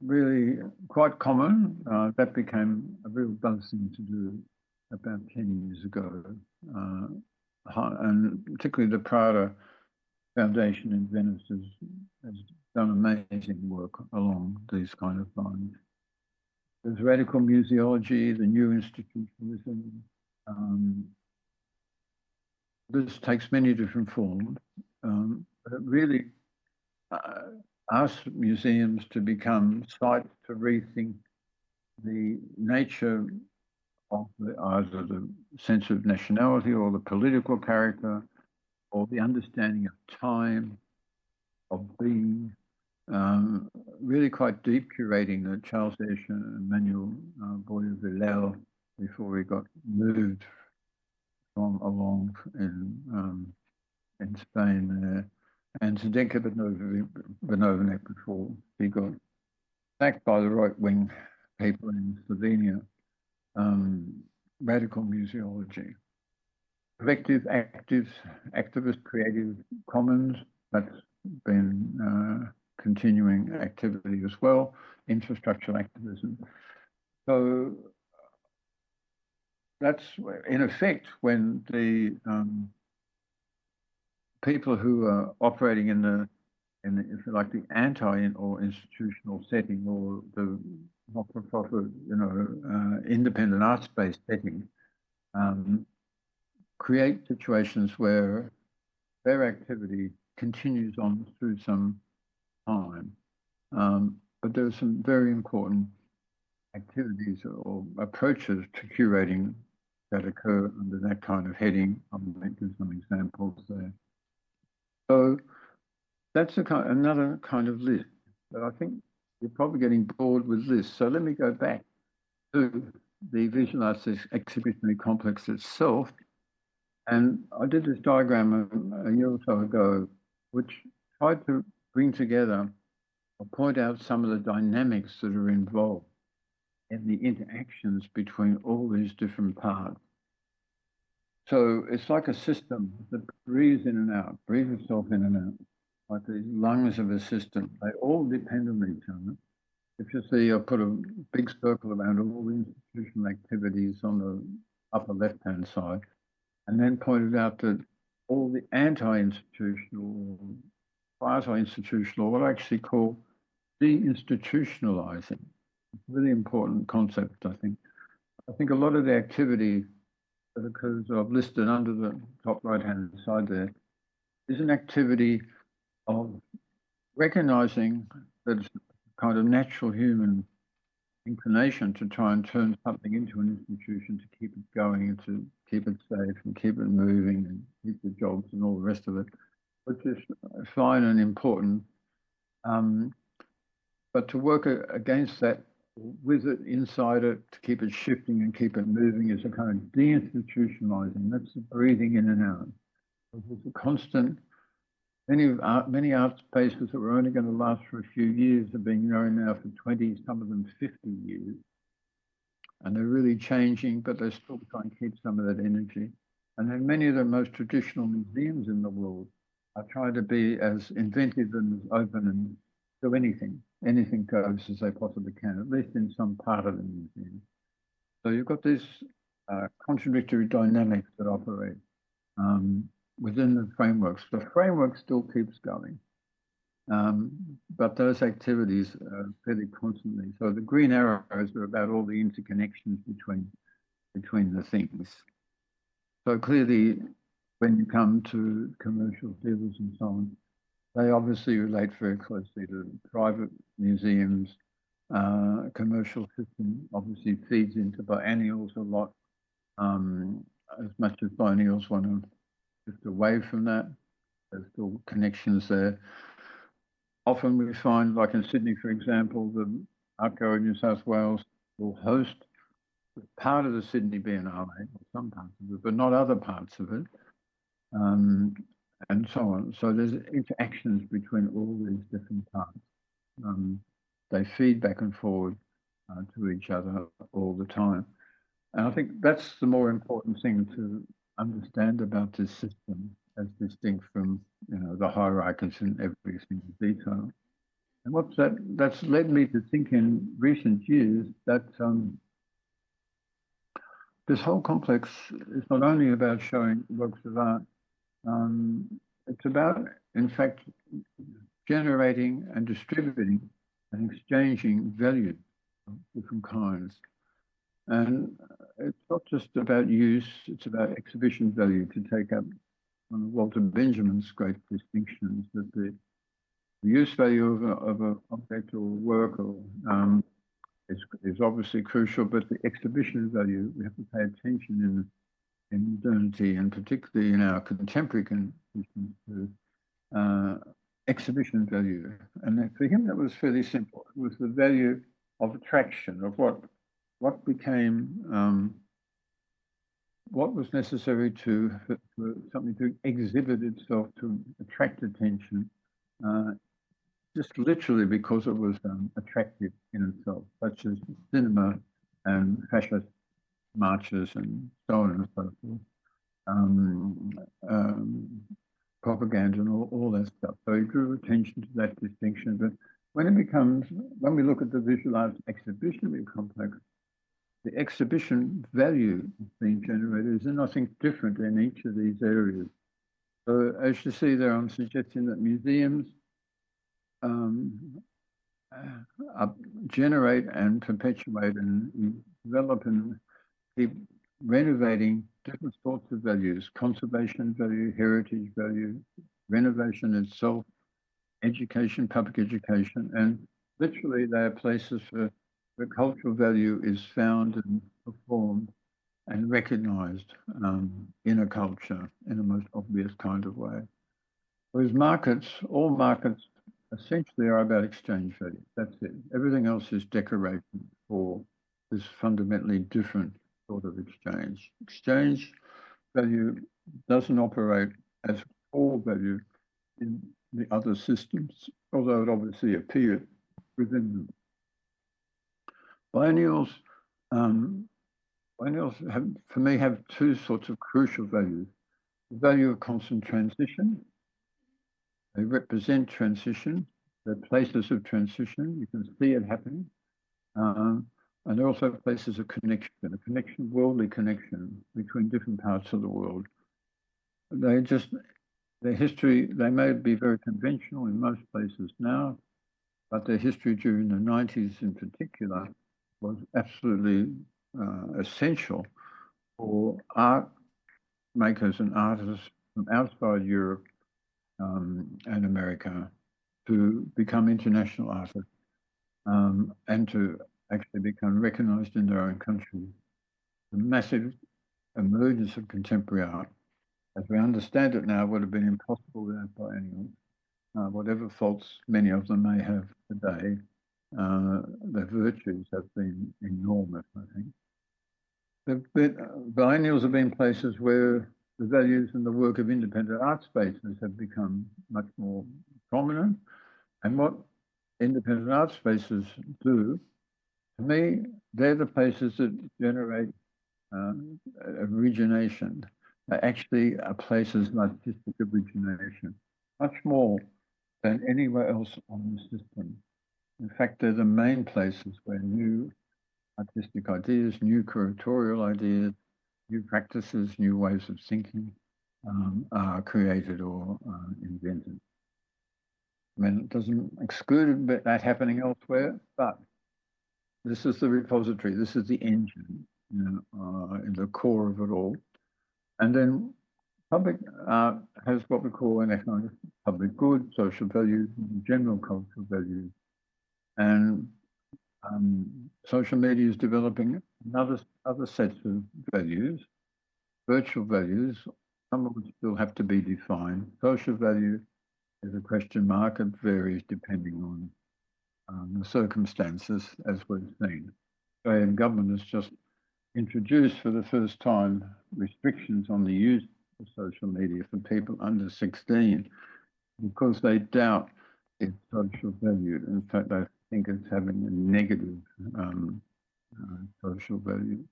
Speaker 2: Really quite common. That became a real buzz thing to do about 10 years ago. And particularly the Prada Foundation in Venice has done amazing work along these kind of lines. There's radical museology, the new institutionalism. This takes many different forms, but it really asks museums to become sites to rethink the nature of either the sense of nationality or the political character or the understanding of time, of being, really quite deep curating that Charles Esch and Manuel Boyer-Villel before we got moved from along in Spain there, and Zdenka Benovenek before he got sacked by the right-wing people in Slovenia. Radical museology. Collective, activist, creative commons, that's been continuing activity as well, infrastructural activism. So that's in effect when the people who are operating in the if you like the anti or institutional setting or the not-for-profit, independent arts-based setting, create situations where their activity continues on through some time. But there are some very important activities or approaches to curating that occur under that kind of heading. I'll give some examples there. So that's another kind of list, but I think you're probably getting bored with lists. So let me go back to the visual arts exhibitionary complex itself. And I did this diagram a year or so ago, which tried to bring together or point out some of the dynamics that are involved in the interactions between all these different parts. So it's like a system that breathes in and out, breathes itself in and out, like the lungs of a system. They all depend on each other. If you see, I put a big circle around all the institutional activities on the upper left-hand side, and then pointed out that all the anti-institutional, quasi-institutional, what I actually call de-institutionalizing. It's a really important concept, I think. I think a lot of the activity that occurs, I've listed under the top right-hand side there, is an activity of recognizing that it's a kind of natural human inclination to try and turn something into an institution to keep it going and to keep it safe and keep it moving and keep the jobs and all the rest of it, which is fine and important. But to work against that, with it, inside it, to keep it shifting and keep it moving is a kind of deinstitutionalizing. That's the breathing in and out. There's a constant. Many art spaces that were only going to last for a few years have been going now for 20, some of them 50 years. And they're really changing, but they still try and keep some of that energy. And then many of the most traditional museums in the world are trying to be as inventive and as open and do anything goes as they possibly can, at least in some part of the museum. So you've got these contradictory dynamics that operate within the frameworks. The framework still keeps going, but those activities are fairly constantly. So the green arrows are about all the interconnections between the things. So clearly, when you come to commercial theatres and so on, they obviously relate very closely to private museums. Commercial system obviously feeds into biennials a lot, as much as biennials want to drift away from that. There's still connections there. Often we find, like in Sydney, for example, the Art Gallery New South Wales will host part of the Sydney Biennale, or some parts of it, but not other parts of it, and so on. So there's interactions between all these different parts. They feed back and forward to each other all the time. And I think that's the more important thing to understand about this system, as distinct from, the hierarchies in every single detail. And that's led me to think in recent years that this whole complex is not only about showing works of art, it's about, in fact, generating and distributing and exchanging value of different kinds. And it's not just about use, it's about exhibition value, to take up one of Walter Benjamin's great distinctions, that the use value of an object or work is obviously crucial, but the exhibition value, we have to pay attention in modernity, and particularly in our contemporary conditions, to exhibition value. And for him, that was fairly simple. It was the value of attraction, of what became, what was necessary for something to exhibit itself, to attract attention, just literally because it was attractive in itself, such as cinema and fascist marches and so on and so forth, propaganda and all that stuff. So he drew attention to that distinction. But when we look at the visual arts exhibition complex, the exhibition value being generated is, I think, different in each of these areas. So as you see there, I'm suggesting that museums generate and perpetuate and develop and keep renovating different sorts of values: conservation value, heritage value, renovation itself, education, public education, and literally they are places where cultural value is found and performed and recognized in a culture in a most obvious kind of way. Whereas all markets essentially are about exchange value. That's it. Everything else is decoration for this fundamentally different sort of exchange. Exchange value doesn't operate as core value in the other systems, although it obviously appeared within them. Biennials for me, have two sorts of crucial values. The value of constant transition. They represent transition. They're places of transition. You can see it happening. And they're also places of connection, worldly connection between different parts of the world. Their history, they may be very conventional in most places now, but their history during the 90s in particular was absolutely essential for art makers and artists from outside Europe and America to become international artists and to actually become recognised in their own countries. The massive emergence of contemporary art, as we understand it now, would have been impossible without biennials. Whatever faults many of them may have today, their virtues have been enormous, I think. Biennials have been places where the values and the work of independent art spaces have become much more prominent. And what independent art spaces do, to me, they're the places that generate origination. They actually are places of artistic origination, much more than anywhere else on the system. In fact, they're the main places where new artistic ideas, new curatorial ideas, new practices, new ways of thinking are created or invented. I mean, it doesn't exclude that happening elsewhere, but this is the repository, this is the engine, in the core of it all. And then public art has what we call an economic public good, social values, general cultural values. And social media is developing other sets of values, virtual values, some of which still have to be defined. Social value is a question mark. It varies depending on the circumstances, as we've seen. Australian government has just introduced for the first time restrictions on the use of social media for people under 16 because they doubt its social value. In fact, they think it's having a negative social value.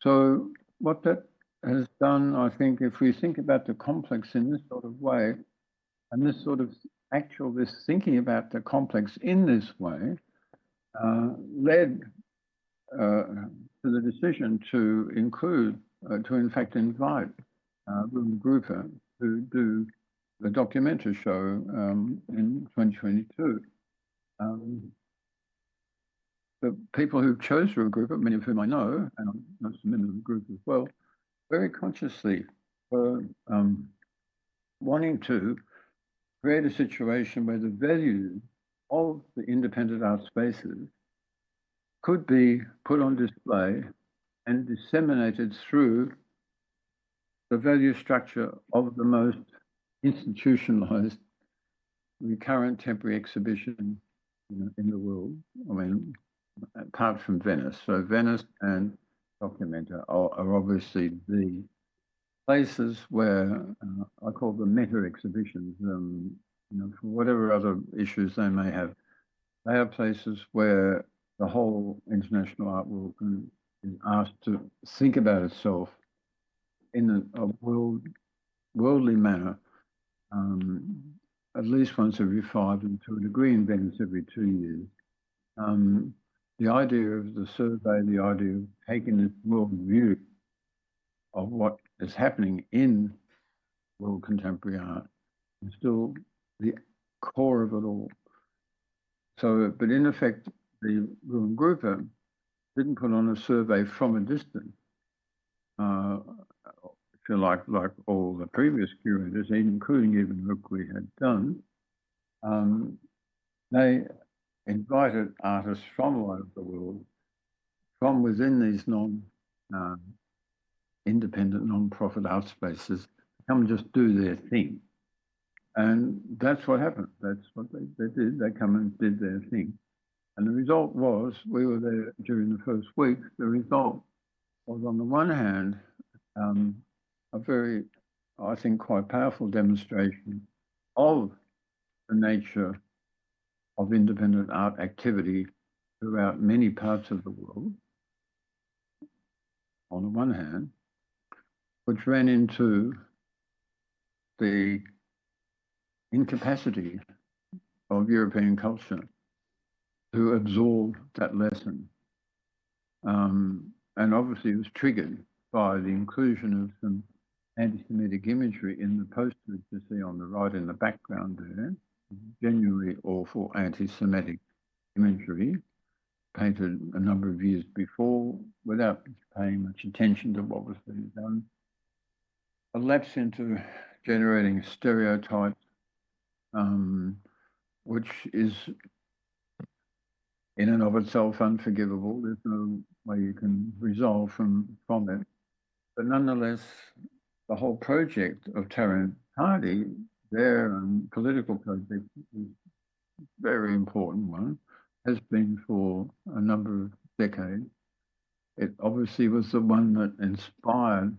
Speaker 2: So what that has done, I think, if we think about the complex in this sort of way, and this sort of this thinking about the complex in this way, led to the decision to include, to in fact invite Ruben Grouper to do the documentary show in 2022. The people who chose Ruben Grouper, many of whom I know, and I'm not a member of the group as well, very consciously were wanting to create a situation where the values of the independent art spaces could be put on display and disseminated through the value structure of the most institutionalized recurrent temporary exhibition in the world. I mean, apart from Venice. So Venice and Documenta are obviously the places where I call them meta exhibitions, for whatever other issues they may have. They are places where the whole international art world is asked to think about itself in a worldly manner, at least once every 5 and to a degree in Venice every 2 years. The idea of the survey, the idea of taking this world view of what is happening in world contemporary art is still the core of it all. So, but in effect, the Ruben Grouper didn't put on a survey from a distance. If you like all the previous curators, including even Rukwi had done, they invited artists from all over the world, from within these independent, non-profit art spaces, to come and just do their thing. And that's what happened. That's what they did. They come and did their thing. And the result was, we were there during the first week, the result was on the one hand, a very, I think, quite powerful demonstration of the nature of independent art activity throughout many parts of the world, on the one hand, which ran into the incapacity of European culture to absorb that lesson. And obviously it was triggered by the inclusion of some anti-Semitic imagery in the posters you see on the right in the background there, genuinely awful anti-Semitic imagery painted a number of years before without paying much attention to what was being done. A lapse into generating stereotypes, which is in and of itself unforgivable. There's no way you can resolve from it. But nonetheless, the whole project of Tarrant Party, their political project, is a very important one, has been for a number of decades. It obviously was the one that inspired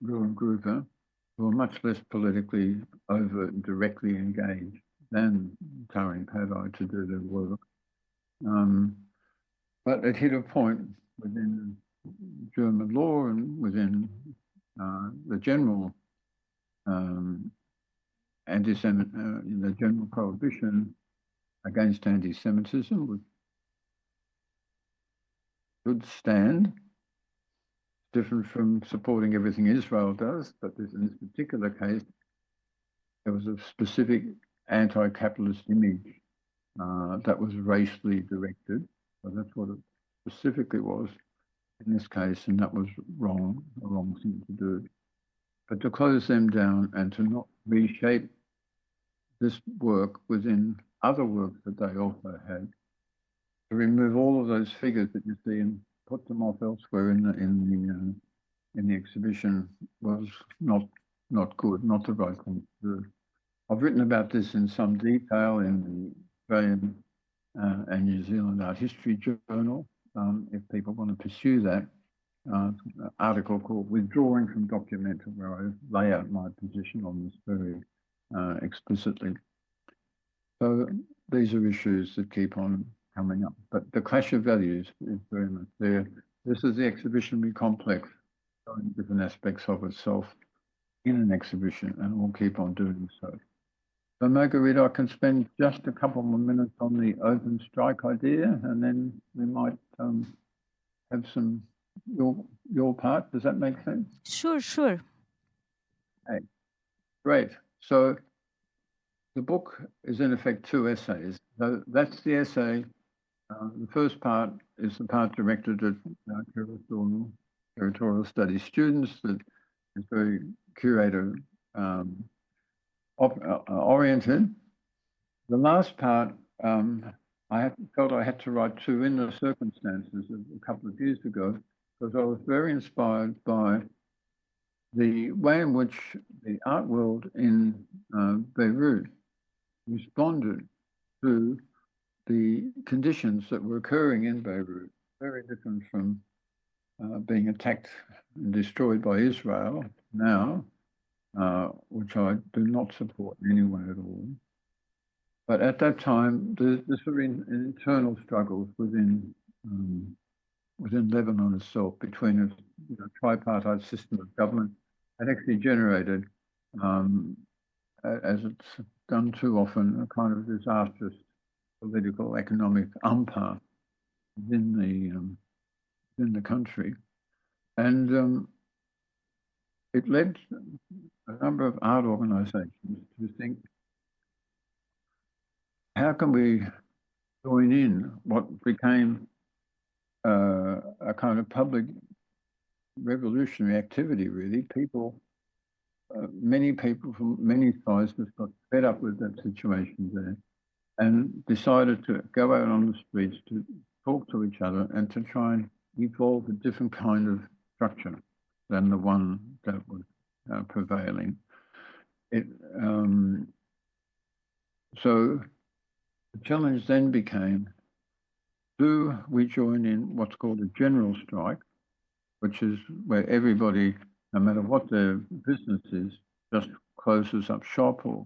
Speaker 2: Grue and Gruber, who were much less politically overt and directly engaged than Tarrant Padai to do their work. But it hit a point within German law and within the general the general prohibition against anti-Semitism, which should stand. Different from supporting everything Israel does, but in this particular case, there was a specific anti-capitalist image that was racially directed. So that's what it specifically was in this case, and that was wrong, a wrong thing to do. But to close them down and to not reshape this work within other works that they also had, to remove all of those figures that you see and put them off elsewhere in the exhibition was not good, not the right thing to do. I've written about this in some detail in the Australian and New Zealand Art History Journal. If people want to pursue that, article called "Withdrawing from Documental," where I lay out my position on this very explicitly. So these are issues that keep on coming up. But the clash of values is very much there. This is the exhibitionary complex, showing different aspects of itself in an exhibition, and we'll keep on doing so. So Margarita, I can spend just a couple more minutes on the open strike idea, and then we might have some your part. Does that make sense?
Speaker 1: Sure.
Speaker 2: Okay, great. So the book is in effect 2 essays. So that's the essay. The first part is the part directed at curatorial studies students that is very curator oriented. The last part, I felt I had to write 2 in the circumstances a couple of years ago, because I was very inspired by the way in which the art world in Beirut responded to the conditions that were occurring in Beirut, very different from being attacked and destroyed by Israel now, which I do not support in any way at all. But at that time, there's sort of internal struggles within Lebanon itself, between a tripartite system of government that actually generated, as it's done too often, a kind of disastrous political, economic impasse within the country. And it led a number of art organizations to think, how can we join in what became a kind of public revolutionary activity, really? Many people from many sizes got fed up with that situation there and decided to go out on the streets to talk to each other and to try and evolve a different kind of structure than the one that was prevailing. So the challenge then became, do we join in what's called a general strike, which is where everybody, no matter what their business is, just closes up shop or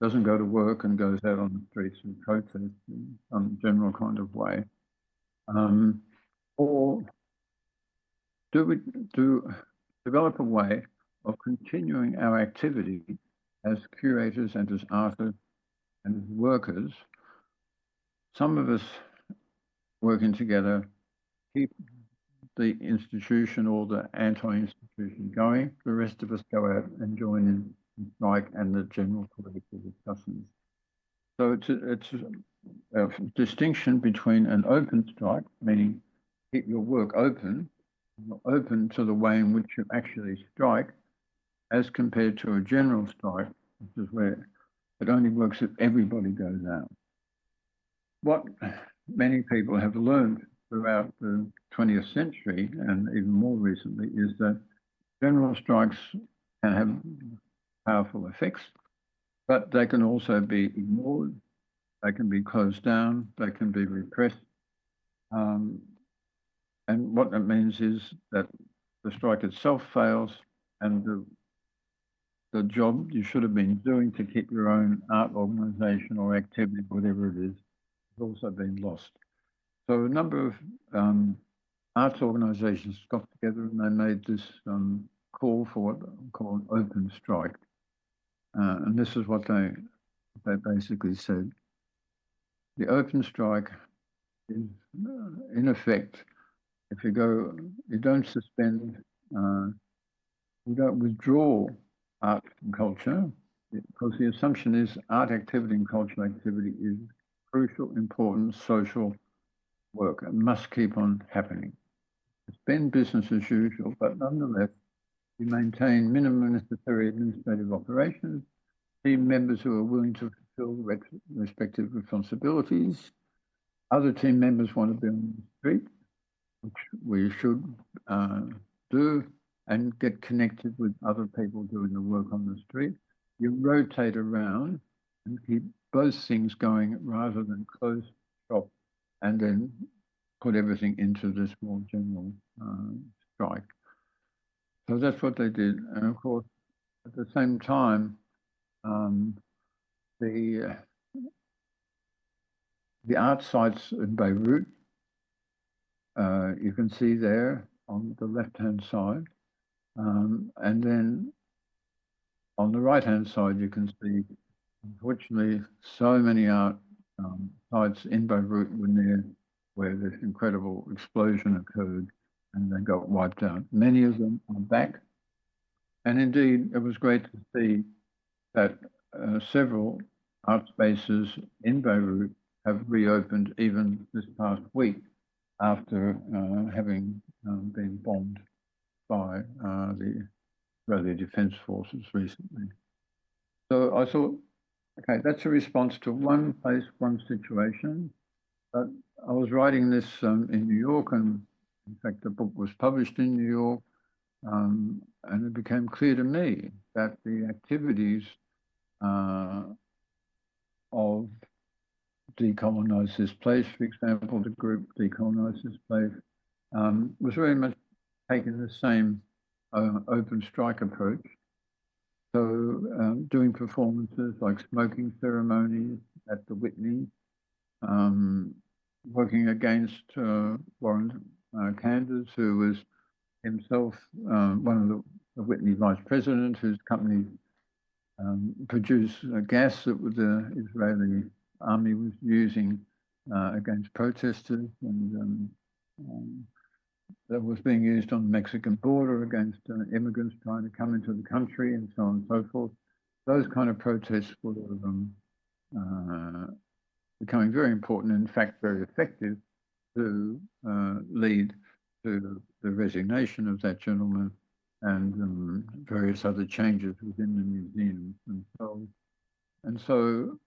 Speaker 2: doesn't go to work and goes out on the streets and protests in some general kind of way? Or do we develop a way of continuing our activity as curators and as artists and as workers, some of us working together, keep the institution or the anti-institution going, the rest of us go out and join in the strike and the general political discussions. So it's a distinction between an open strike, meaning keep your work open to the way in which you actually strike, as compared to a general strike, which is where it only works if everybody goes out. What many people have learned throughout the 20th century and even more recently is that general strikes can have powerful effects, but they can also be ignored, they can be closed down, they can be repressed. And what that means is that the strike itself fails and the job you should have been doing to keep your own art organisation or activity, whatever it is, has also been lost. So a number of arts organisations got together and they made this call for what they call an open strike. And this is what they basically said. The open strike is, in effect, if you don't suspend, you don't withdraw art from culture, because the assumption is art activity and cultural activity is crucial, important social work and must keep on happening. It's been business as usual, but nonetheless, we maintain minimum necessary administrative operations, team members who are willing to fulfill respective responsibilities. Other team members want to be on the street, which we should do, and get connected with other people doing the work on the street. You rotate around and keep both things going rather than close shop and then put everything into this more general strike. So that's what they did. And of course, at the same time, the art sites in Beirut, you can see there on the left-hand side. And then on the right-hand side, you can see, unfortunately, so many art sites in Beirut were near where this incredible explosion occurred and they got wiped out. Many of them are back. And indeed, it was great to see that several art spaces in Beirut have reopened even this past week after having been bombed by the Israeli Defense Forces recently. So I thought, okay, that's a response to one place, one situation. But I was writing this in New York, and in fact, the book was published in New York, and it became clear to me that the activities of Decolonise This Place, for example, the group Decolonise This Place, was very much taking the same open strike approach. So doing performances like smoking ceremonies at the Whitney, working against Warren Candace, who was himself one of the Whitney vice president, whose company produced gas that the Israeli army was using against protesters, and that was being used on the Mexican border against immigrants trying to come into the country and so on and so forth. Those kind of protests were becoming very important, in fact, very effective to lead to the resignation of that gentleman and various other changes within the museum themselves. And so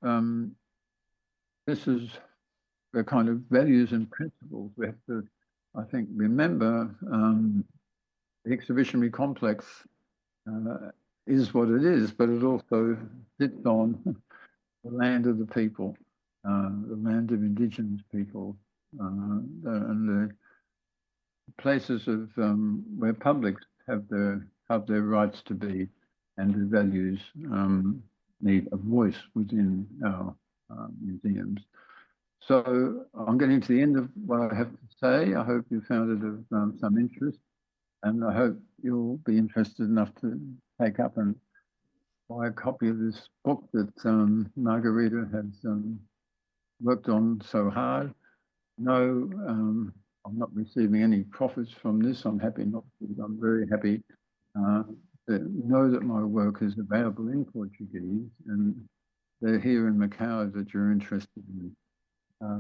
Speaker 2: this is the kind of values and principles we have to, I think, remember. The exhibitionary complex is what it is, but it also sits on the land of the people, the land of Indigenous people, and the places of where publics have their rights to be, and their values need a voice within our museums. So I'm getting to the end of what I have to say. I hope you found it of some interest, and I hope you'll be interested enough to take up and buy a copy of this book that Margarita has worked on so hard. No, I'm not receiving any profits from this. I'm happy not to. I'm very happy to know that my work is available in Portuguese, and they're here in Macau that you're interested in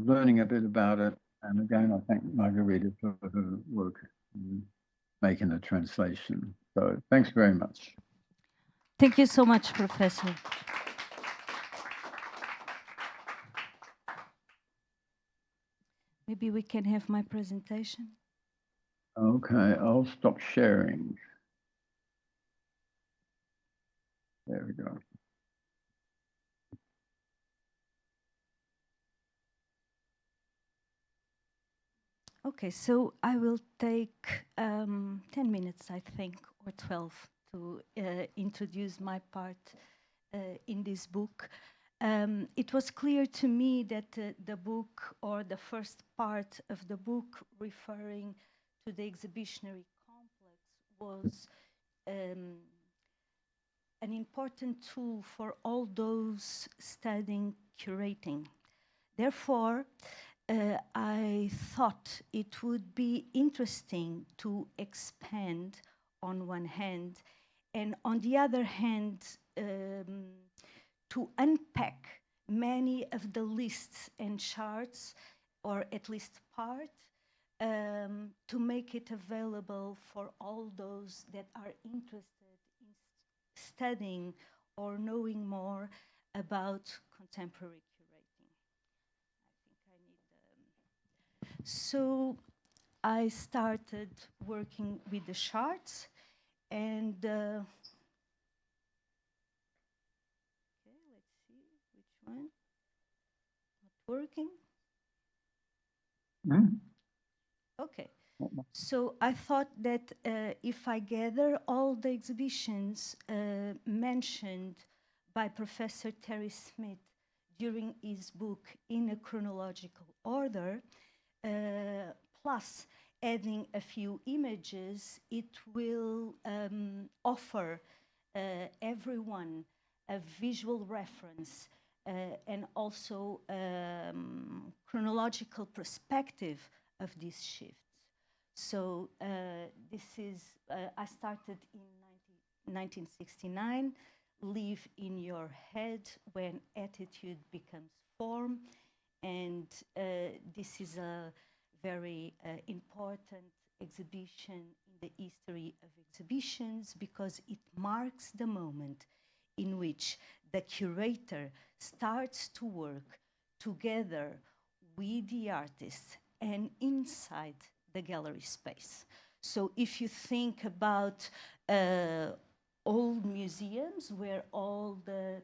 Speaker 2: learning a bit about it. And again, I thank Margarita for her work in making the translation. So thanks very much.
Speaker 1: Thank you so much, Professor. Maybe we can have my presentation.
Speaker 2: Okay, I'll stop sharing. There we go.
Speaker 1: Okay, so I will take 10 minutes, I think, or 12 to introduce my part in this book. It was clear to me that the book, or the first part of the book referring to the exhibitionary complex, was an important tool for all those studying curating. Therefore, I thought it would be interesting to expand on one hand, and on the other hand, to unpack many of the lists and charts, or at least part, to make it available for all those that are interested in studying or knowing more about contemporary curating. I think I need so I started working with the charts, and okay, let's see which one. Not working. Okay. So I thought that if I gather all the exhibitions mentioned by Professor Terry Smith during his book in a chronological order, plus adding a few images, it will offer everyone a visual reference and also chronological perspective of these shifts. So this is, I started in 1969, Live in Your Head When Attitude Becomes Form. And this is a very important exhibition in the history of exhibitions because it marks the moment in which the curator starts to work together with the artist and inside the gallery space. So if you think about old museums where all the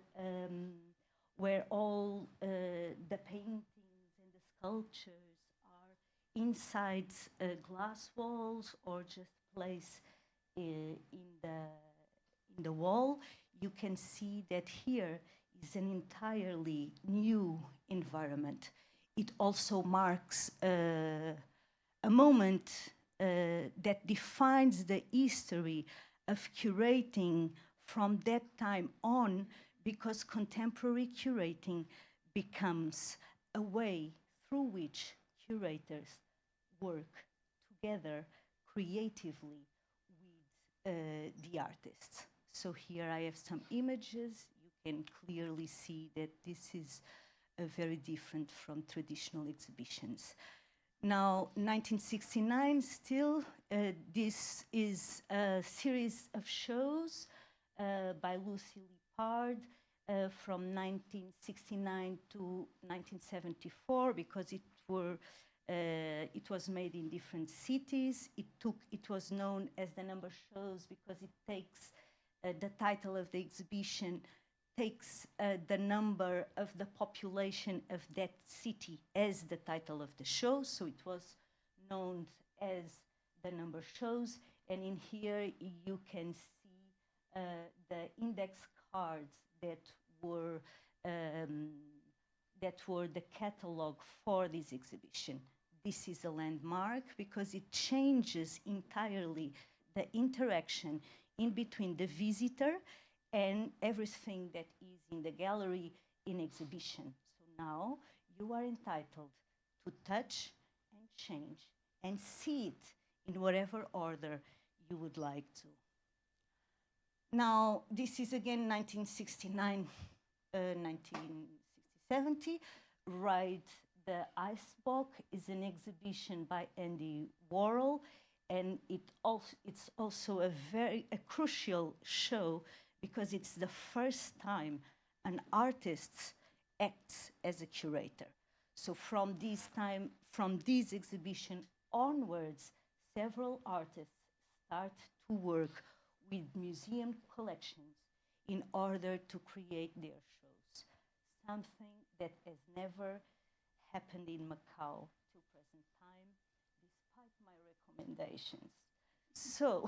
Speaker 1: paintings and the sculptures are inside glass walls or just placed in the wall, you can see that here is an entirely new environment. It also marks a moment that defines the history of curating from that time on, because contemporary curating becomes a way through which curators work together creatively with the artists. So here I have some images. You can clearly see that this is very different from traditional exhibitions. Now, 1969 still, this is a series of shows by Lucy Lippard from 1969 to 1974, because it was made in different cities. It was known as the number shows because it takes the title of the exhibition takes the number of the population of that city as the title of the show. So it was known as the number shows. And in here you can see the index cards that were the catalog for this exhibition. This is a landmark because it changes entirely the interaction in between the visitor and everything that is in the gallery in exhibition. So now you are entitled to touch and change and see it in whatever order you would like to. Now, this is again 1969, 1970. Ride the Icebox is an exhibition by Andy Warhol, and it's also a crucial show because it's the first time an artist acts as a curator. So from this time, from this exhibition onwards, several artists start to work with museum collections in order to create their shows, something that has never happened in Macau till present time, despite my recommendations. So,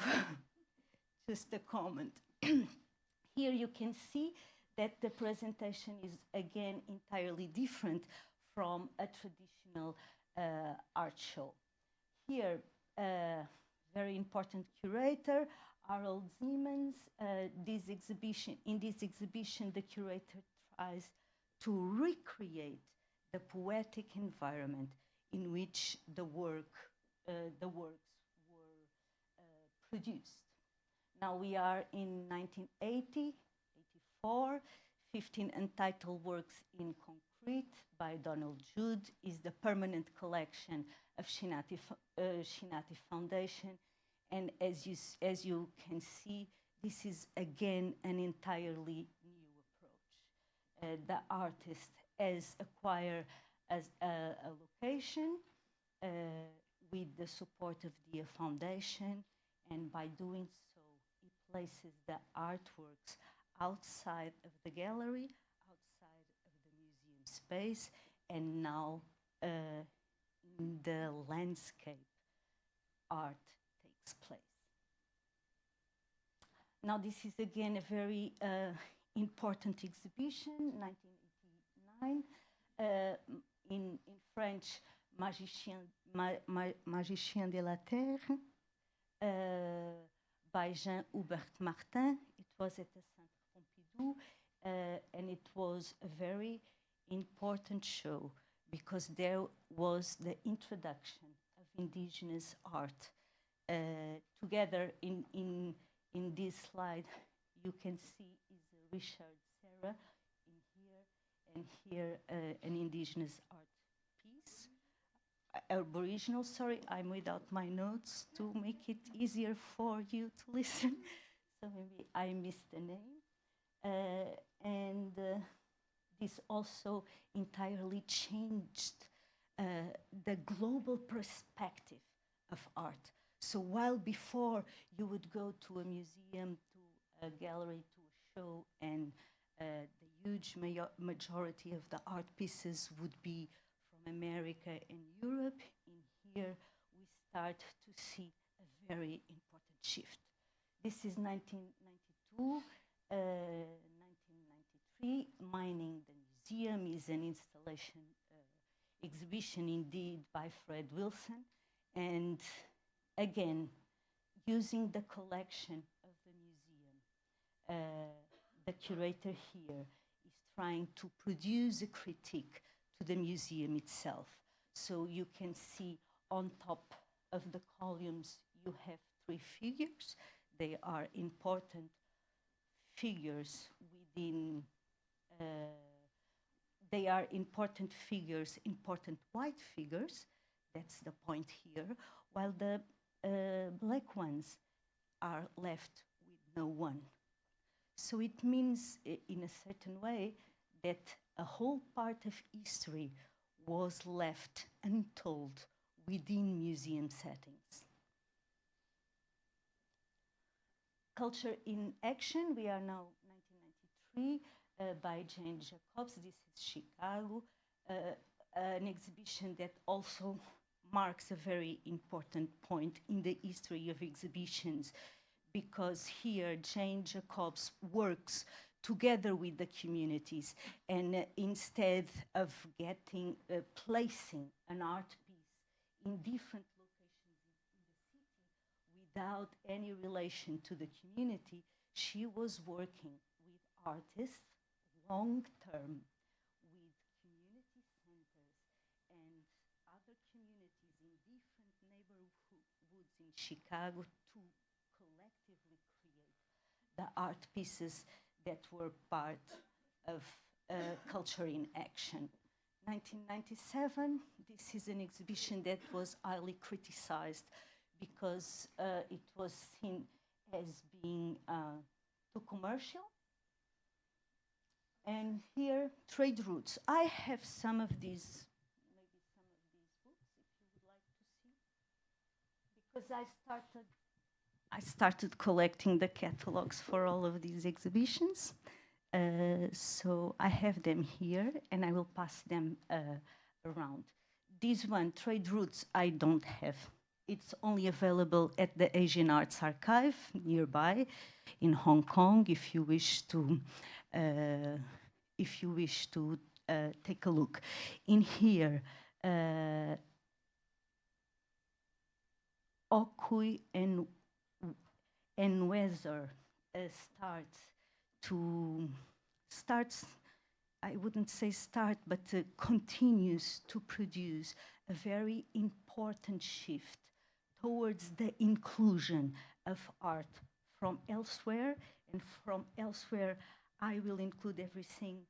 Speaker 1: just a comment. Here you can see that the presentation is again entirely different from a traditional art show. Here, very important curator, Harold Siemens. In this exhibition, the curator tries to recreate the poetic environment in which the works were produced. Now we are in 1980, 84. 15 untitled works in concrete by Donald Judd is the permanent collection of Shinati Foundation. And as you can see, this is again an entirely new approach. The artist has acquired as a location with the support of the foundation, and by doing so, he places the artworks outside of the gallery, outside of the museum space, and now in the landscape, art takes place. Now this is again a very important exhibition, 1989, in French, Magicien de la Terre, by Jean-Hubert Martin. It was at the Centre Pompidou, and it was a very important show because there was the introduction of indigenous art. Together in this slide, you can see is Richard Serra in here, and here an indigenous art piece. Aboriginal, sorry, I'm without my notes to make it easier for you to listen. So maybe I missed the name. And this also entirely changed the global perspective of art. So while before you would go to a museum, to a gallery, to a show, and the huge majority of the art pieces would be from America and Europe, in here we start to see a very important shift. This is 1992, 1993, Mining the Museum is an installation exhibition indeed by Fred Wilson, and again, using the collection of the museum, the curator here is trying to produce a critique to the museum itself. So you can see on top of the columns, you have three figures. They are important figures within, they are important figures, important white figures. That's the point here, while the black ones are left with no one. So it means, in a certain way, that a whole part of history was left untold within museum settings. Culture in Action, we are now 1993, by Jane Jacobs. This is Chicago, an exhibition that also marks a very important point in the history of exhibitions, because here Jane Jacobs works together with the communities, and instead of placing an art piece in different locations in the city without any relation to the community, she was working with artists long term, with community centers and other communities in different neighborhoods in Chicago to collectively create the art pieces that were part of Culture in Action. 1997, this is an exhibition that was highly criticized because it was seen as being too commercial. And here, trade routes. I have some of these because I started collecting the catalogs for all of these exhibitions. So I have them here, and I will pass them around. This one, Trade Routes, I don't have. It's only available at the Asian Arts Archive nearby in Hong Kong. If you wish to take a look. In here, Okui and Weather starts, I wouldn't say start, but continues to produce a very important shift towards the inclusion of art from elsewhere. And from elsewhere, I will include everything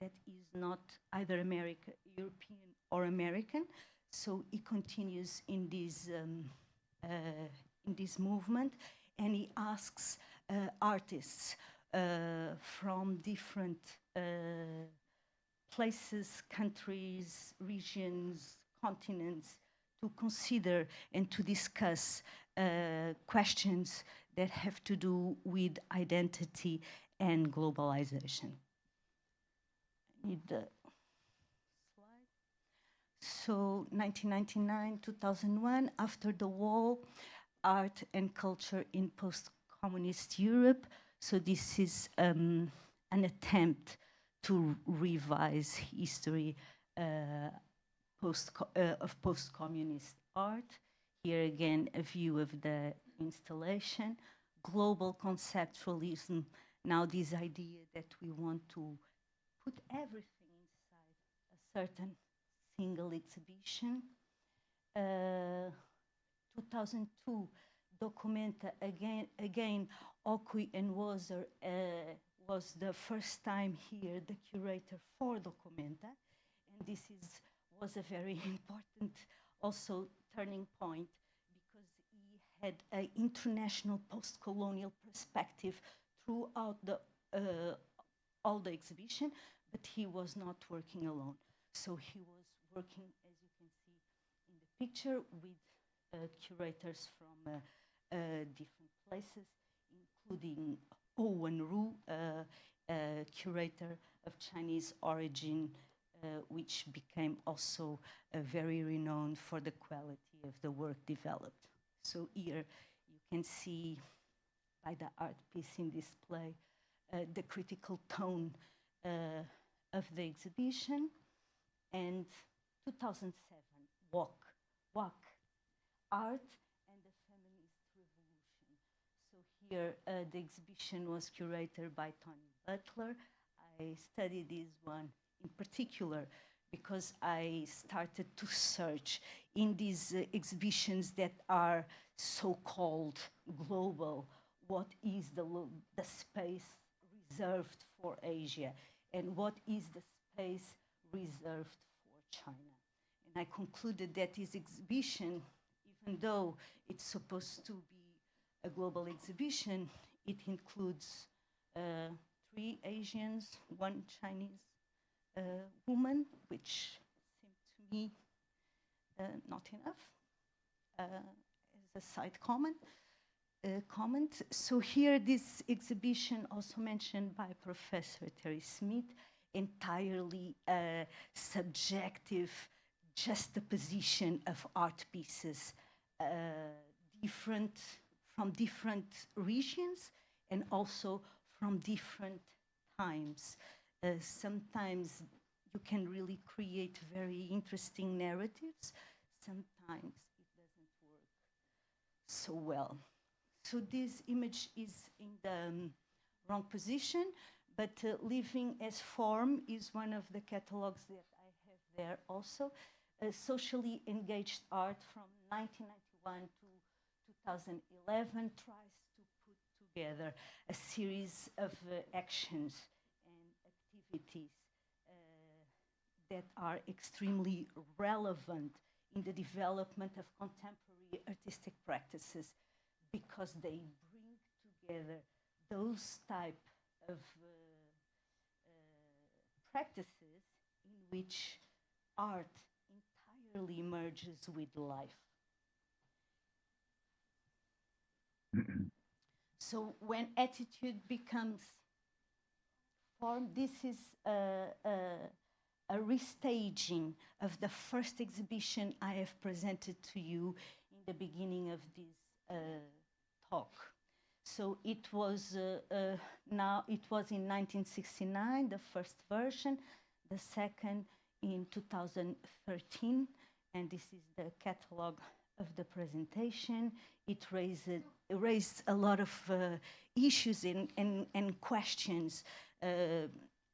Speaker 1: that is not either European or American. So it continues in this movement, and he asks artists from different places, countries, regions, continents, to consider and to discuss questions that have to do with identity and globalization. Need the slide. So 1999, 2001, after the war, art and culture in post-communist Europe. So this is an attempt to revise history of post-communist art. Here again, a view of the installation. Global conceptualism, now this idea that we want to put everything inside a certain single exhibition. 2002, Documenta, again Okui and Wozer was the first time here the curator for Documenta, and this was a very important also turning point, because he had an international post-colonial perspective throughout all the exhibition, but he was not working alone. So he was working, as you can see in the picture, with curators from different places, including Owen Ru, curator of Chinese origin, which became also very renowned for the quality of the work developed. So here you can see by the art piece in display the critical tone of the exhibition. And 2007, WAK, Art and the Feminist Revolution. So here the exhibition was curated by Tony Butler. I studied this one in particular because I started to search in these exhibitions that are so-called global, what is the space reserved for Asia and what is the space reserved for China. And I concluded that this exhibition, even though it's supposed to be a global exhibition, it includes 3 Asians, 1 Chinese woman, which seemed to me not enough, as a side comment. So here, this exhibition, also mentioned by Professor Terry Smith, entirely subjective juxtaposition of art pieces, from different regions and also from different times. Sometimes you can really create very interesting narratives. Sometimes it doesn't work so well. So this image is in the wrong position, but Living as Form is one of the catalogs that I have there also. Socially engaged art from 1991 to 2011 tries to put together a series of actions and activities that are extremely relevant in the development of contemporary artistic practices, because they bring together those type of practices in which art entirely merges with life. So when attitude becomes form, this is a restaging of the first exhibition I have presented to you in the beginning of this talk. So it was now it was in 1969, the first version, the second in 2013, and this is the catalog of the presentation. It raised a lot of issues and questions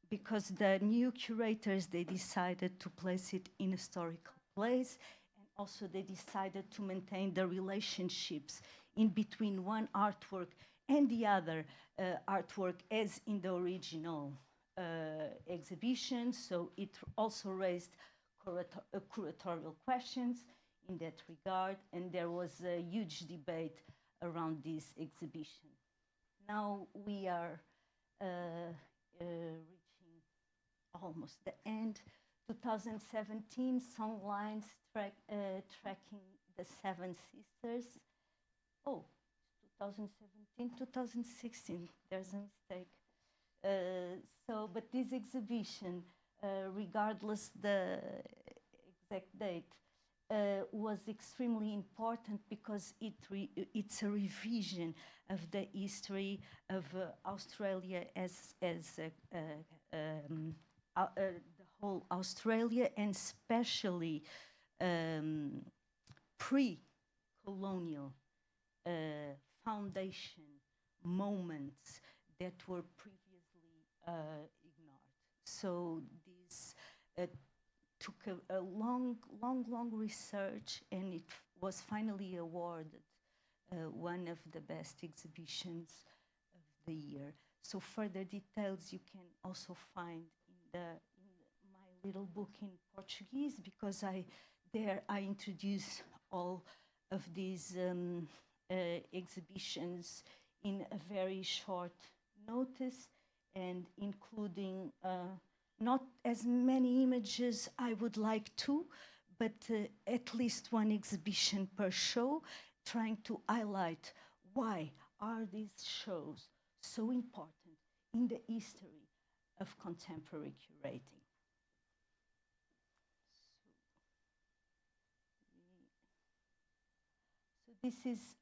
Speaker 1: because the new curators, they decided to place it in a historical place, and also they decided to maintain the relationships in between one artwork and the other artwork as in the original exhibition. So it also raised curatorial questions in that regard, and there was a huge debate around this exhibition. Now we are reaching almost the end. 2017, songlines tracking the Seven Sisters. Oh, 2017, 2016, there's a mistake. But this exhibition, regardless the exact date, was extremely important because it's a revision of the history of Australia as the whole Australia, and especially pre-colonial foundation moments that were previously ignored. So this took a long research, and it was finally awarded one of the best exhibitions of the year. So further details you can also find in my little book in Portuguese, because I introduce all of these exhibitions in a very short notice, and including not as many images I would like to, but at least one exhibition per show, trying to highlight why are these shows so important in the history of contemporary curating. So this is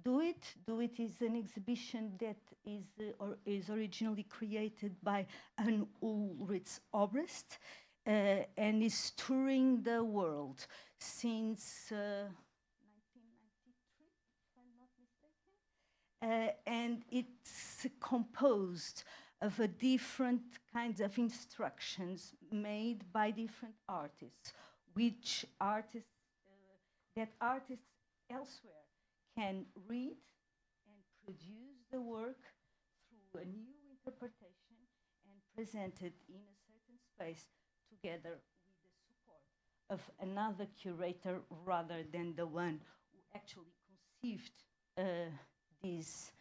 Speaker 1: Do It. Do It is an exhibition that is originally created by Anne Ulrich Obrist and is touring the world since 1993, if I'm not mistaken. And it's composed of different kinds of instructions made by different artists, which artists, that artists elsewhere can read and produce the work through a new interpretation and present it in a certain space together with the support of another curator rather than the one who actually conceived this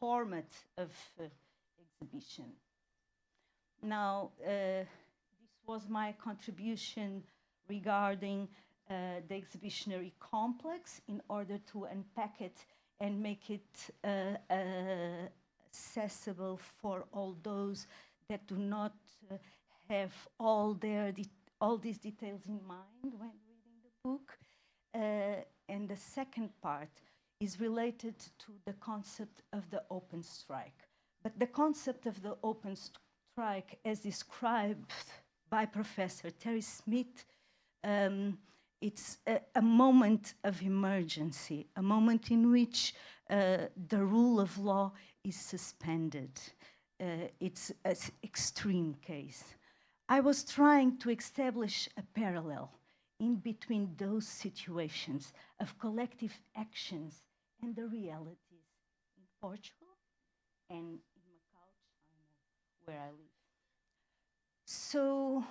Speaker 1: format of exhibition. Now, this was my contribution regarding the exhibitionary complex in order to unpack it and make it accessible for all those that do not have all these details in mind when reading the book. And the second part is related to the concept of the open strike. But the concept of the open strike, as described by Professor Terry Smith, it's a moment of emergency, a moment in which the rule of law is suspended. It's an extreme case. I was trying to establish a parallel in between those situations of collective actions and the realities in Portugal and in Macau, China, where I live. So,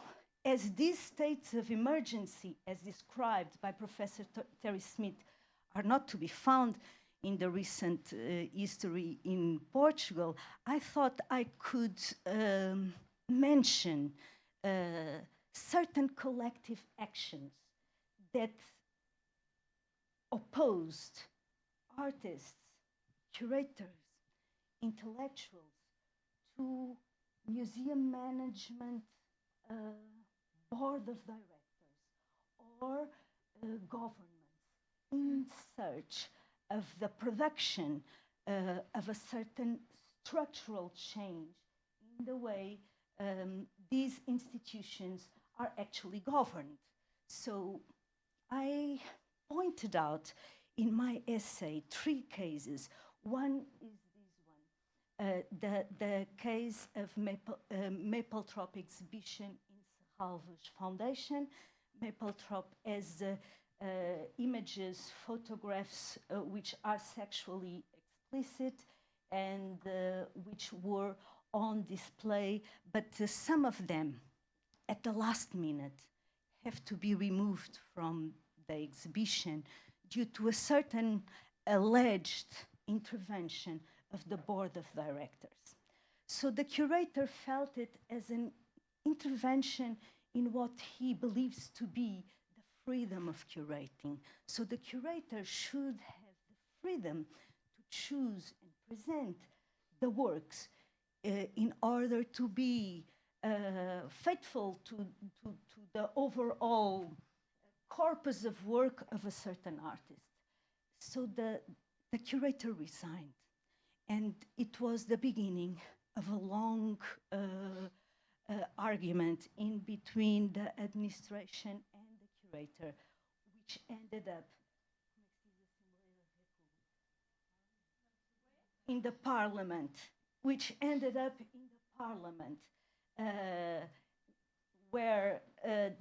Speaker 1: as these states of emergency, as described by Professor Terry Smith, are not to be found in the recent history in Portugal, I thought I could mention certain collective actions that opposed artists, curators, intellectuals to museum management uh, board of directors or governments in search of the production of a certain structural change in the way these institutions are actually governed. So I pointed out in my essay 3 cases. One is this one, the case of Mapplethorpe exhibition in Serralves Foundation. Mapplethorpe has images, photographs which are sexually explicit and which were on display, but some of them at the last minute have to be removed from the exhibition due to a certain alleged intervention of the board of directors. So the curator felt it as an intervention in what he believes to be the freedom of curating. So the curator should have the freedom to choose and present the works in order to be faithful to the overall corpus of work of a certain artist. So the curator resigned, and it was the beginning of a long argument in between the administration and the curator, which ended up in the parliament, where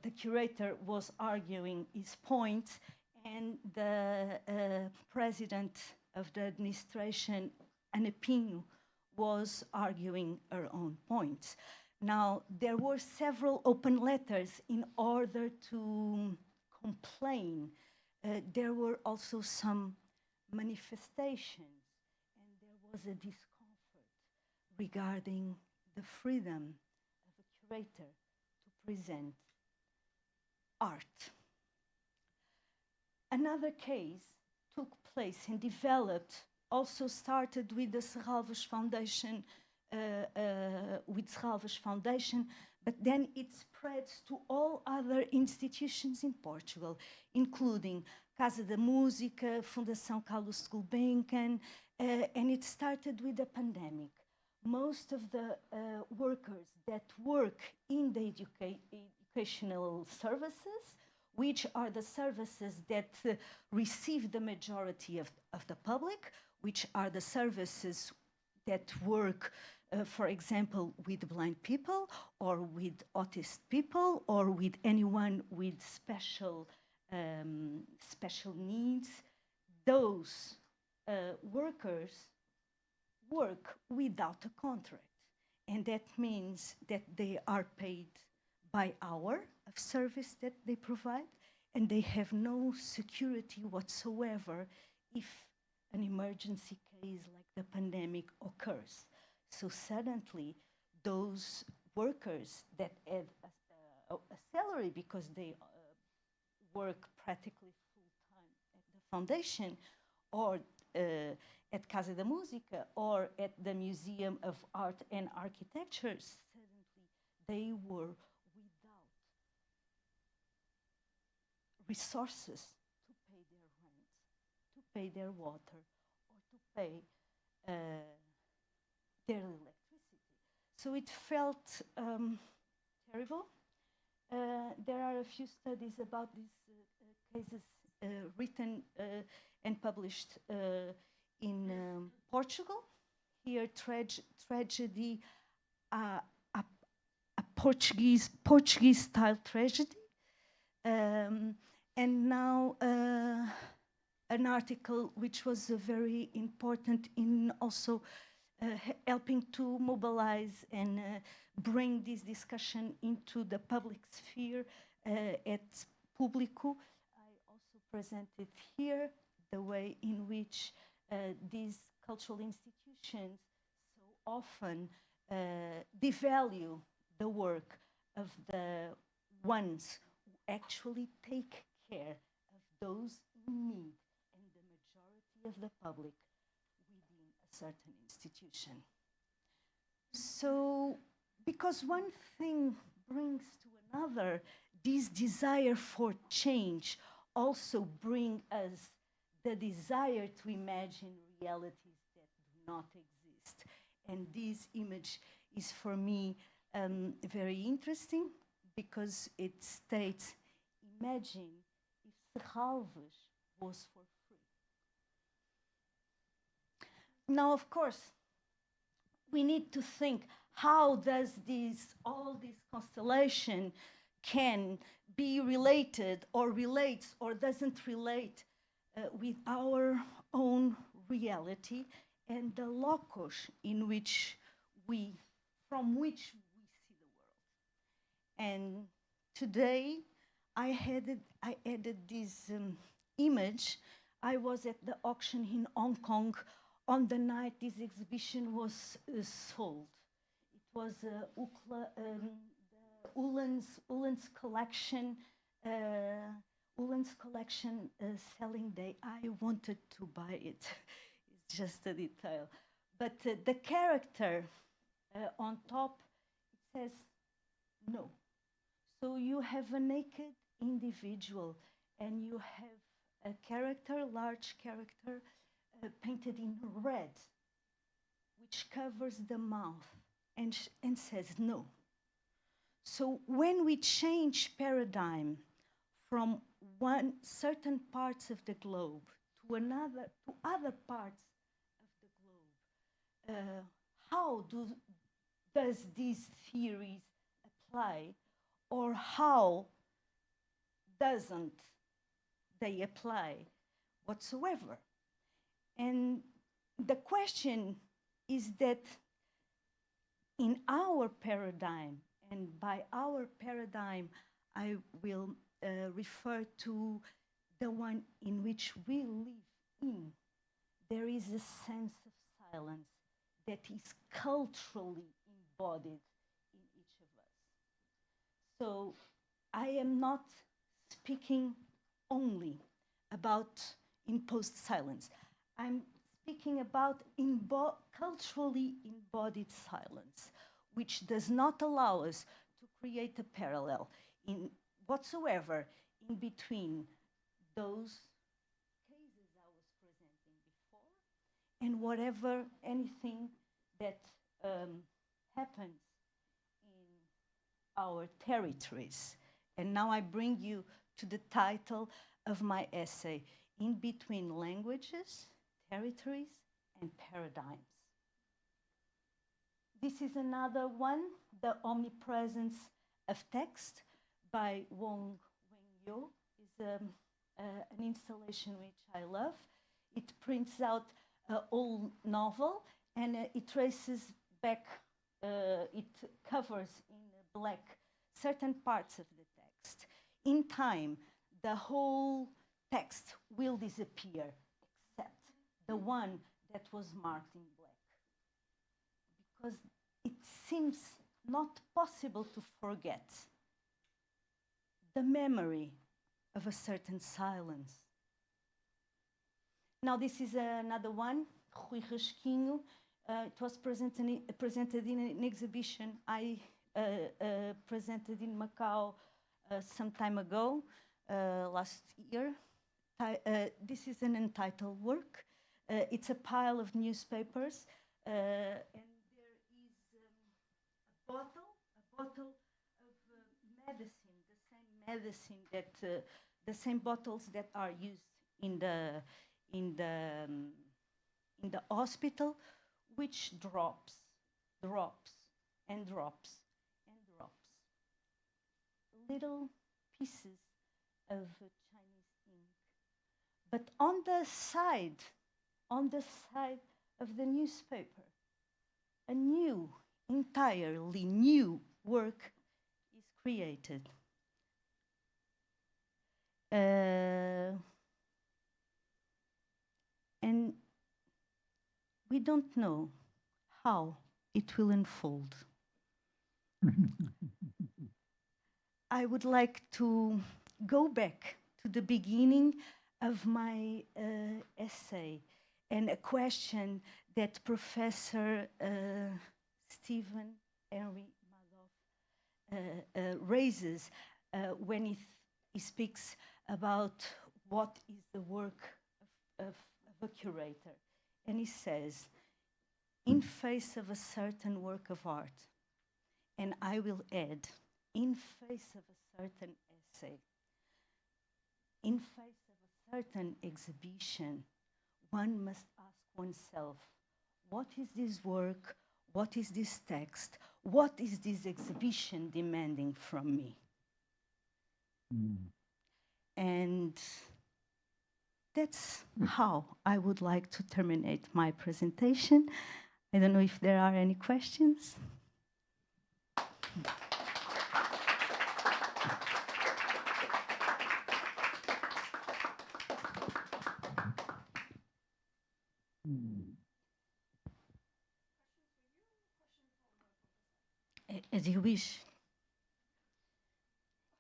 Speaker 1: the curator was arguing his point, and the president of the administration, Ana Pinho, was arguing her own points. Now, there were several open letters in order to complain. There were also some manifestations, and there was a discomfort regarding the freedom of a curator to present art. Another case took place and developed, also started with the Serralves Foundation, but then it spreads to all other institutions in Portugal, including Casa da Música, Fundação Carlos Gulbenkian, and it started with the pandemic. Most of the workers that work in the educational services, which are the services that receive the majority of the public, which are the services that work, for example, with blind people or with autistic people or with anyone with special needs. Those workers work without a contract. And that means that they are paid by hour of service that they provide, and they have no security whatsoever if an emergency case like the pandemic occurs. So suddenly, those workers that have a salary because they work practically full-time at the foundation or at Casa da Música or at the Museum of Art and Architecture, suddenly they were without resources to pay their rent, to pay their water, or to pay their electricity. So it felt terrible. There are a few studies about these cases written and published in Portugal. Here, tragedy, a Portuguese style tragedy, and now an article which was very important in also helping to mobilize and bring this discussion into the public sphere at Público. I also presented here the way in which these cultural institutions so often devalue the work of the ones who actually take care of those in need, of the public within a certain institution. So, because one thing brings to another, this desire for change also bring us the desire to imagine realities that do not exist. And this image is for me very interesting because it states, imagine if Serralves was for free. Now, of course, we need to think how does all this constellation can be related or relates or doesn't relate with our own reality and the locus in which from which we see the world. And today I added this image. I was at the auction in Hong Kong on the night this exhibition was sold. It was the Ulan's collection, selling day. I wanted to buy it. It's just a detail. But the character on top, it says no. So you have a naked individual and you have a character, large character, painted in red, which covers the mouth and says no. So when we change paradigm from certain parts of the globe to other parts of the globe, how does these theories apply, or how doesn't they apply whatsoever? And the question is that in our paradigm, and by our paradigm, I will refer to the one in which we live in, there is a sense of silence that is culturally embodied in each of us. So I am not speaking only about imposed silence. I'm speaking about culturally embodied silence, which does not allow us to create a parallel in whatsoever in between those cases I was presenting before and whatever, anything that happens in our territories. And now I bring you to the title of my essay, In Between Languages, Territories, and Paradigms. This is another one, The Omnipresence of Text by Wong Wen-yo. It's an installation which I love. It prints out an old novel and it traces back, it covers in black certain parts of the text. In time, the whole text will disappear except the one that was marked in black. Because it seems not possible to forget the memory of a certain silence. Now this is another one, Rui Rasquinho. It was presented in an exhibition I presented in Macau some time ago, last year. This is an untitled work. It's a pile of newspapers, and there is a bottle of medicine, the same bottles that are used in the hospital, which drops and drops and drops. Little pieces of Chinese ink. But on the side of the newspaper, a new, entirely new work is created. And we don't know how it will unfold. I would like to go back to the beginning of my essay and a question that Professor Stephen Henry raises when he speaks about what is the work of a curator. And he says, in face of a certain work of art, and I will add, in face of a certain essay, in face of a certain exhibition, one must ask oneself, what is this work? What is this text? What is this exhibition demanding from me? And that's how I would like to terminate my presentation. I don't know if there are any questions. As you wish.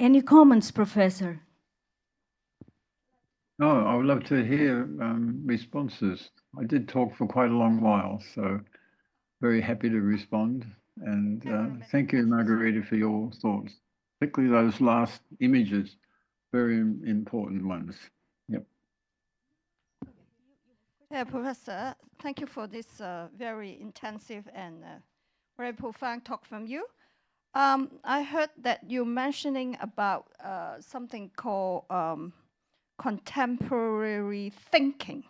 Speaker 1: Any comments, Professor?
Speaker 2: Oh, I would love to hear responses. I did talk for quite a long while, so very happy to respond. And thank you, Margarita, for your thoughts, particularly those last images, very important ones. Yep.
Speaker 3: Yeah, Professor, thank you for this very intensive and very profound talk from you. I heard that you mentioning about something called contemporary thinking.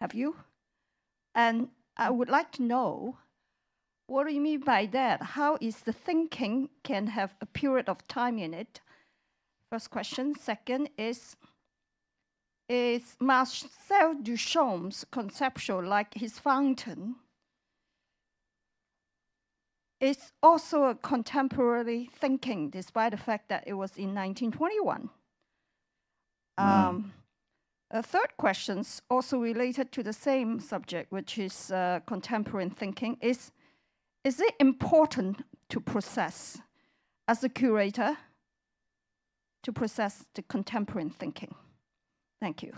Speaker 3: Have you? And I would like to know, what do you mean by that? How is the thinking can have a period of time in it? First question. Second is Marcel Duchamp's conceptual, like his fountain, is also a contemporary thinking, despite the fact that it was in 1921. A third question, also related to the same subject, which is contemporary thinking, is it important to process, as a curator, to process the contemporary thinking? Thank you.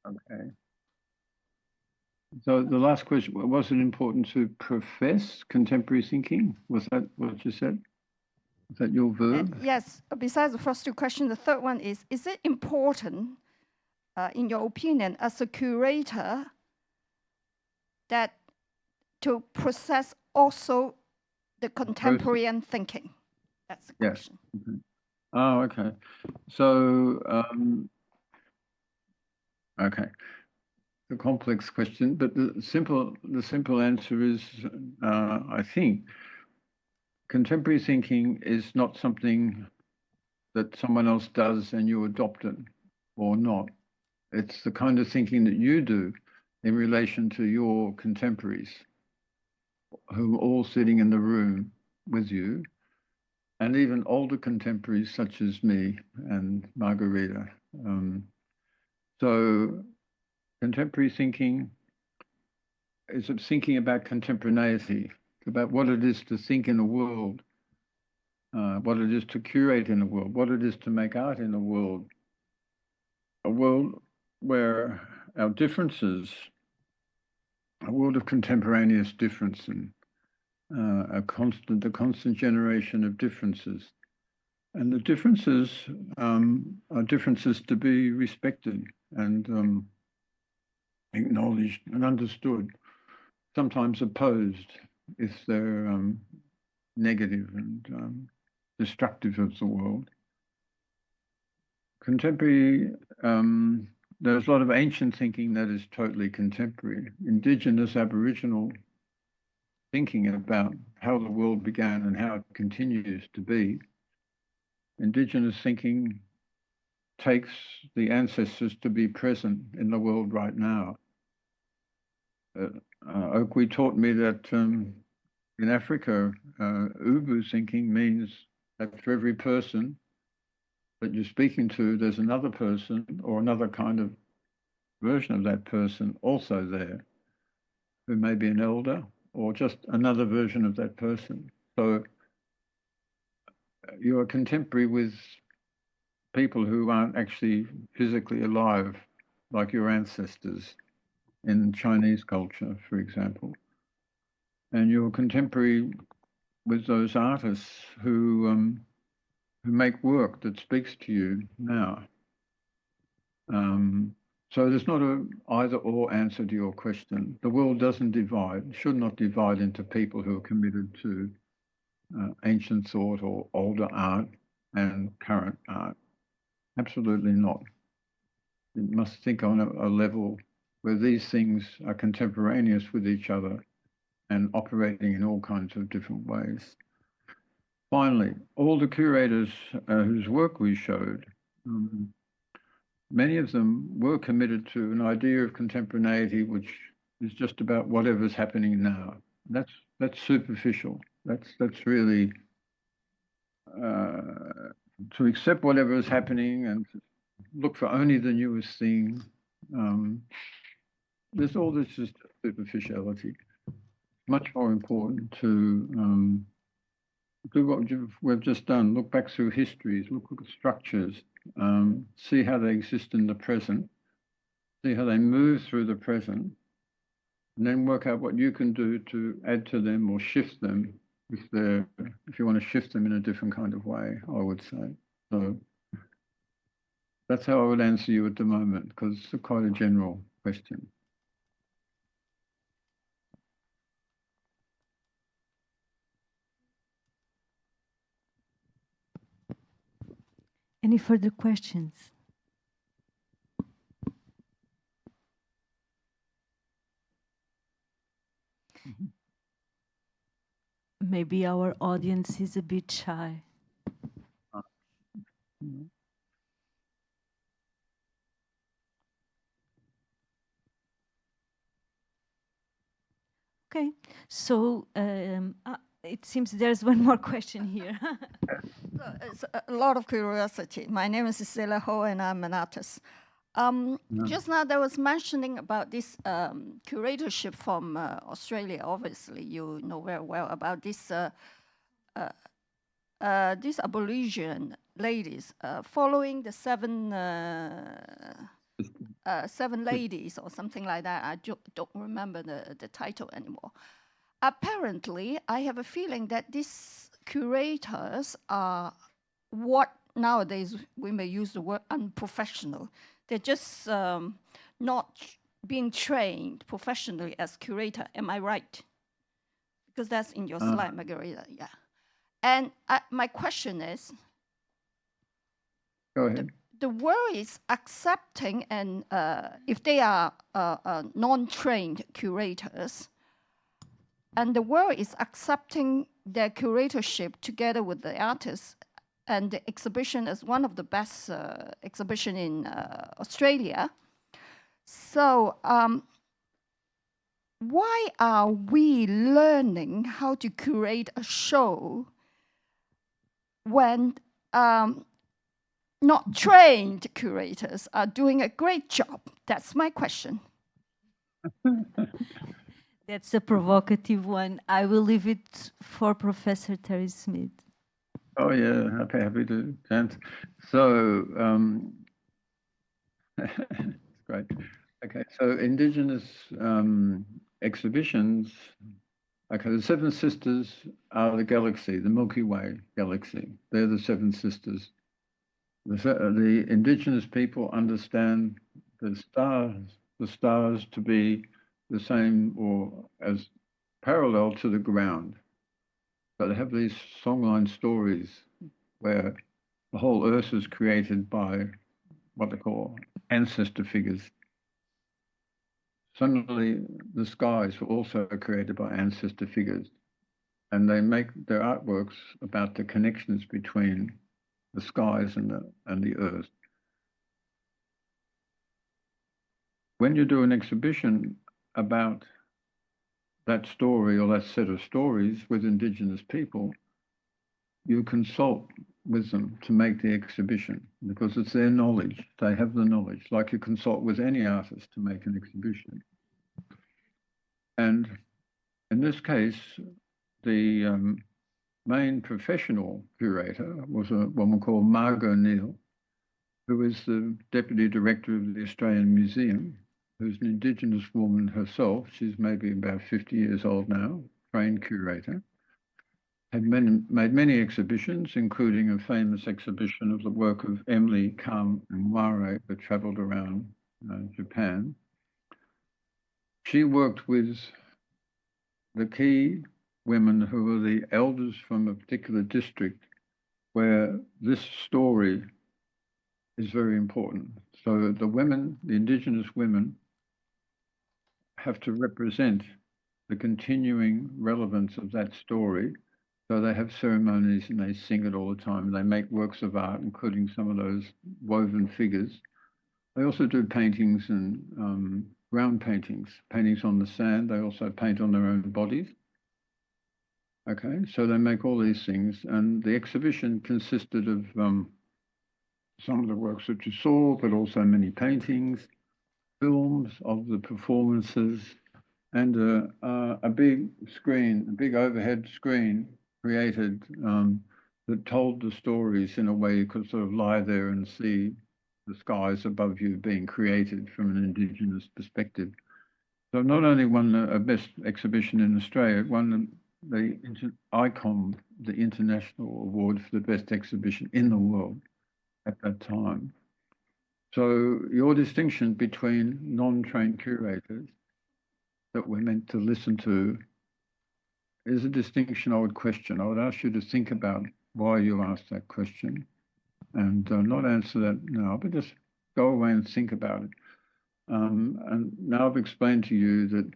Speaker 2: Okay. So the last question, was it important to profess contemporary thinking? Was that what you said? Is that your verb?
Speaker 3: Yes, besides the first two questions, the third one is it important, in your opinion, as a curator, that to process also the contemporary thinking? That's the question.
Speaker 2: Mm-hmm. Oh, okay. So, okay. A complex question, but the simple answer is, I think, contemporary thinking is not something that someone else does and you adopt it or not. It's the kind of thinking that you do in relation to your contemporaries, who are all sitting in the room with you, and even older contemporaries such as me and Margarita. So contemporary thinking is thinking about contemporaneity, about what it is to think in a world, what it is to curate in a world, what it is to make art in a world where our differences, a world of contemporaneous difference and the constant generation of differences. And the differences are differences to be respected and acknowledged and understood, sometimes opposed if they're negative and destructive of the world. Contemporary, there's a lot of ancient thinking that is totally contemporary. Indigenous, Aboriginal thinking about how the world began and how it continues to be. Indigenous thinking takes the ancestors to be present in the world right now. Oakley taught me that in Africa, Ubu thinking means that for every person that you're speaking to, there's another person or another kind of version of that person also there, who may be an elder or just another version of that person. So you're contemporary with people who aren't actually physically alive, like your ancestors in Chinese culture, for example. And you're contemporary with those artists who make work that speaks to you now. So there's not a either or answer to your question. The world doesn't divide, should not divide into people who are committed to ancient thought or older art and current art. Absolutely not. You must think on a level where these things are contemporaneous with each other and operating in all kinds of different ways. Finally, all the curators whose work we showed, many of them were committed to an idea of contemporaneity, which is just about whatever's happening now. That's superficial. That's really to accept whatever is happening and look for only the newest thing. There's all this just superficiality. Much more important to do what we've just done. Look back through histories, look at structures, see how they exist in the present, see how they move through the present, and then work out what you can do to add to them or shift them if you want to shift them in a different kind of way, I would say. So that's how I would answer you at the moment, because it's quite a general question.
Speaker 1: Any further questions? Maybe our audience is a bit shy. Okay, so it seems there's one more question here.
Speaker 3: So it's a lot of curiosity. My name is Cecilia Ho, and I'm an artist. Just now, there was mentioning about this curatorship from Australia. Obviously, you know very well about this. These Aborigine ladies following the seven ladies or something like that. I don't remember the title anymore. Apparently, I have a feeling that these curators are what nowadays we may use the word unprofessional. They're just not being trained professionally as curator. Am I right? Because that's in your slide, Margarita. Yeah. And my question is,
Speaker 2: go ahead.
Speaker 3: The world is accepting, and if they are non-trained curators, and the world is accepting their curatorship together with the artists, and the exhibition is one of the best exhibition in Australia. So why are we learning how to curate a show when not trained curators are doing a great job? That's my question.
Speaker 1: That's a provocative one. I will leave it for Professor Terry Smith.
Speaker 2: Oh yeah, happy to answer. So it's great. Okay, so Indigenous exhibitions. Okay, the Seven Sisters are the galaxy, the Milky Way galaxy. They're the Seven Sisters. The Indigenous people understand the stars to be the same or as parallel to the ground. But they have these songline stories where the whole earth is created by what they call ancestor figures. Similarly, the skies were also created by ancestor figures, and they make their artworks about the connections between the skies and the earth. When you do an exhibition about that story or that set of stories with Indigenous people, you consult with them to make the exhibition because it's their knowledge. They have the knowledge, like you consult with any artist to make an exhibition. And in this case, the main professional curator was a woman called Margot Neal, who is the Deputy Director of the Australian Museum, who's an Indigenous woman herself. She's maybe about 50 years old now, trained curator. Had made many exhibitions, including a famous exhibition of the work of Emily Kamware, that travelled around Japan. She worked with the key women who were the elders from a particular district where this story is very important. So the women, the Indigenous women, have to represent the continuing relevance of that story. So they have ceremonies and they sing it all the time. They make works of art, including some of those woven figures. They also do paintings and ground paintings, paintings on the sand. They also paint on their own bodies. Okay, so they make all these things. And the exhibition consisted of some of the works that you saw, but also many paintings, films of the performances, and a big screen, a big overhead screen created that told the stories in a way you could sort of lie there and see the skies above you being created from an Indigenous perspective. So not only won a best exhibition in Australia, it won the ICOM, the International Award for the best exhibition in the world at that time. So your distinction between non-trained curators that we're meant to listen to is a distinction I would question. I would ask you to think about why you asked that question and not answer that now, but just go away and think about it. And now I've explained to you that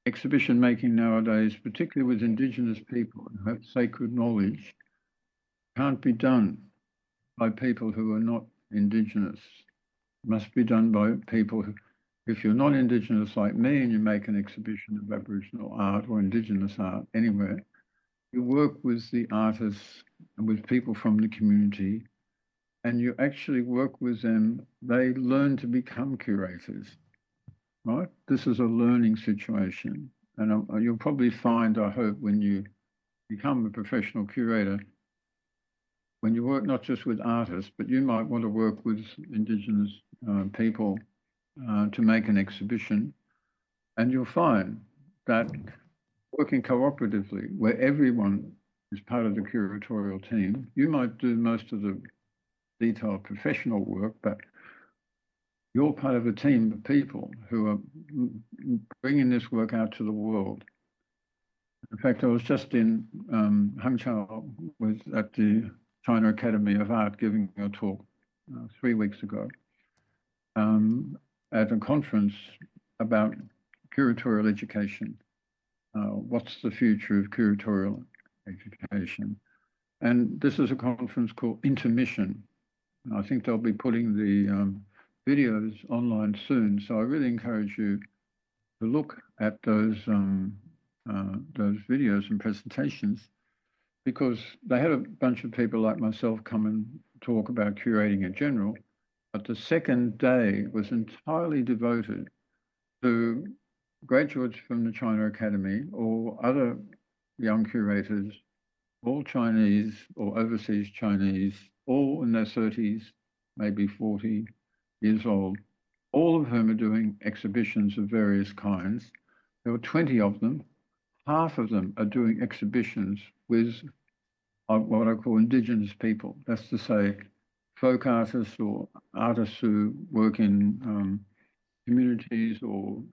Speaker 2: exhibition making nowadays, particularly with Indigenous people who have sacred knowledge, can't be done by people who are not Indigenous. It must be done by people who, if you're not Indigenous like me and you make an exhibition of Aboriginal art or Indigenous art anywhere, you work with the artists and with people from the community, and you actually work with them. They learn to become curators, right? This is a learning situation. And you'll probably find, I hope, when you become a professional curator, when you work not just with artists, but you might want to work with Indigenous people to make an exhibition, and you'll find that working cooperatively, where everyone is part of the curatorial team, you might do most of the detailed professional work, but you're part of a team of people who are bringing this work out to the world. In fact, I was just in Hangzhou at the China Academy of Art giving a talk 3 weeks ago at a conference about curatorial education. What's the future of curatorial education? And this is a conference called Intermission. I think they'll be putting the videos online soon. So I really encourage you to look at those videos and presentations, because they had a bunch of people like myself come and talk about curating in general. But the second day was entirely devoted to graduates from the China Academy or other young curators, all Chinese or overseas Chinese, all in their 30s, maybe 40 years old, all of whom are doing exhibitions of various kinds. There were 20 of them. Half of them are doing exhibitions with what I call Indigenous people. That's to say, folk artists or artists who work in communities, or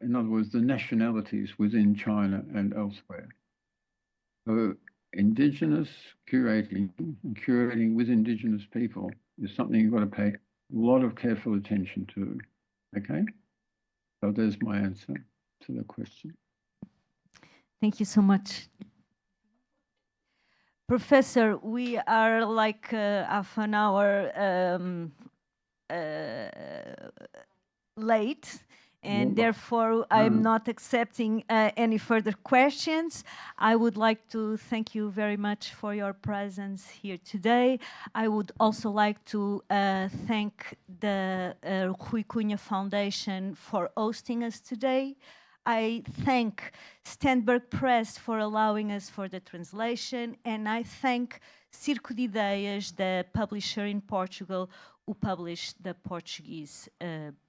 Speaker 2: in other words, the nationalities within China and elsewhere. So Indigenous curating and curating with Indigenous people is something you've got to pay a lot of careful attention to, okay? So there's my answer to the question.
Speaker 1: Thank you so much. Professor, we are like half an hour late, and therefore I'm not accepting any further questions. I would like to thank you very much for your presence here today. I would also like to thank the Rui Cunha Foundation for hosting us today. I thank Stenberg Press for allowing us for the translation, and I thank Circo de Ideias, the publisher in Portugal, who published the Portuguese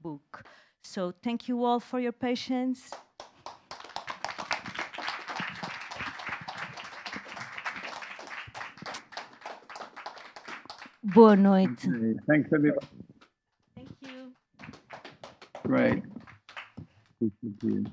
Speaker 1: book. So thank you all for your patience. Boa noite.
Speaker 2: Okay, thanks, everybody.
Speaker 1: Thank you.
Speaker 2: Great. Thank you.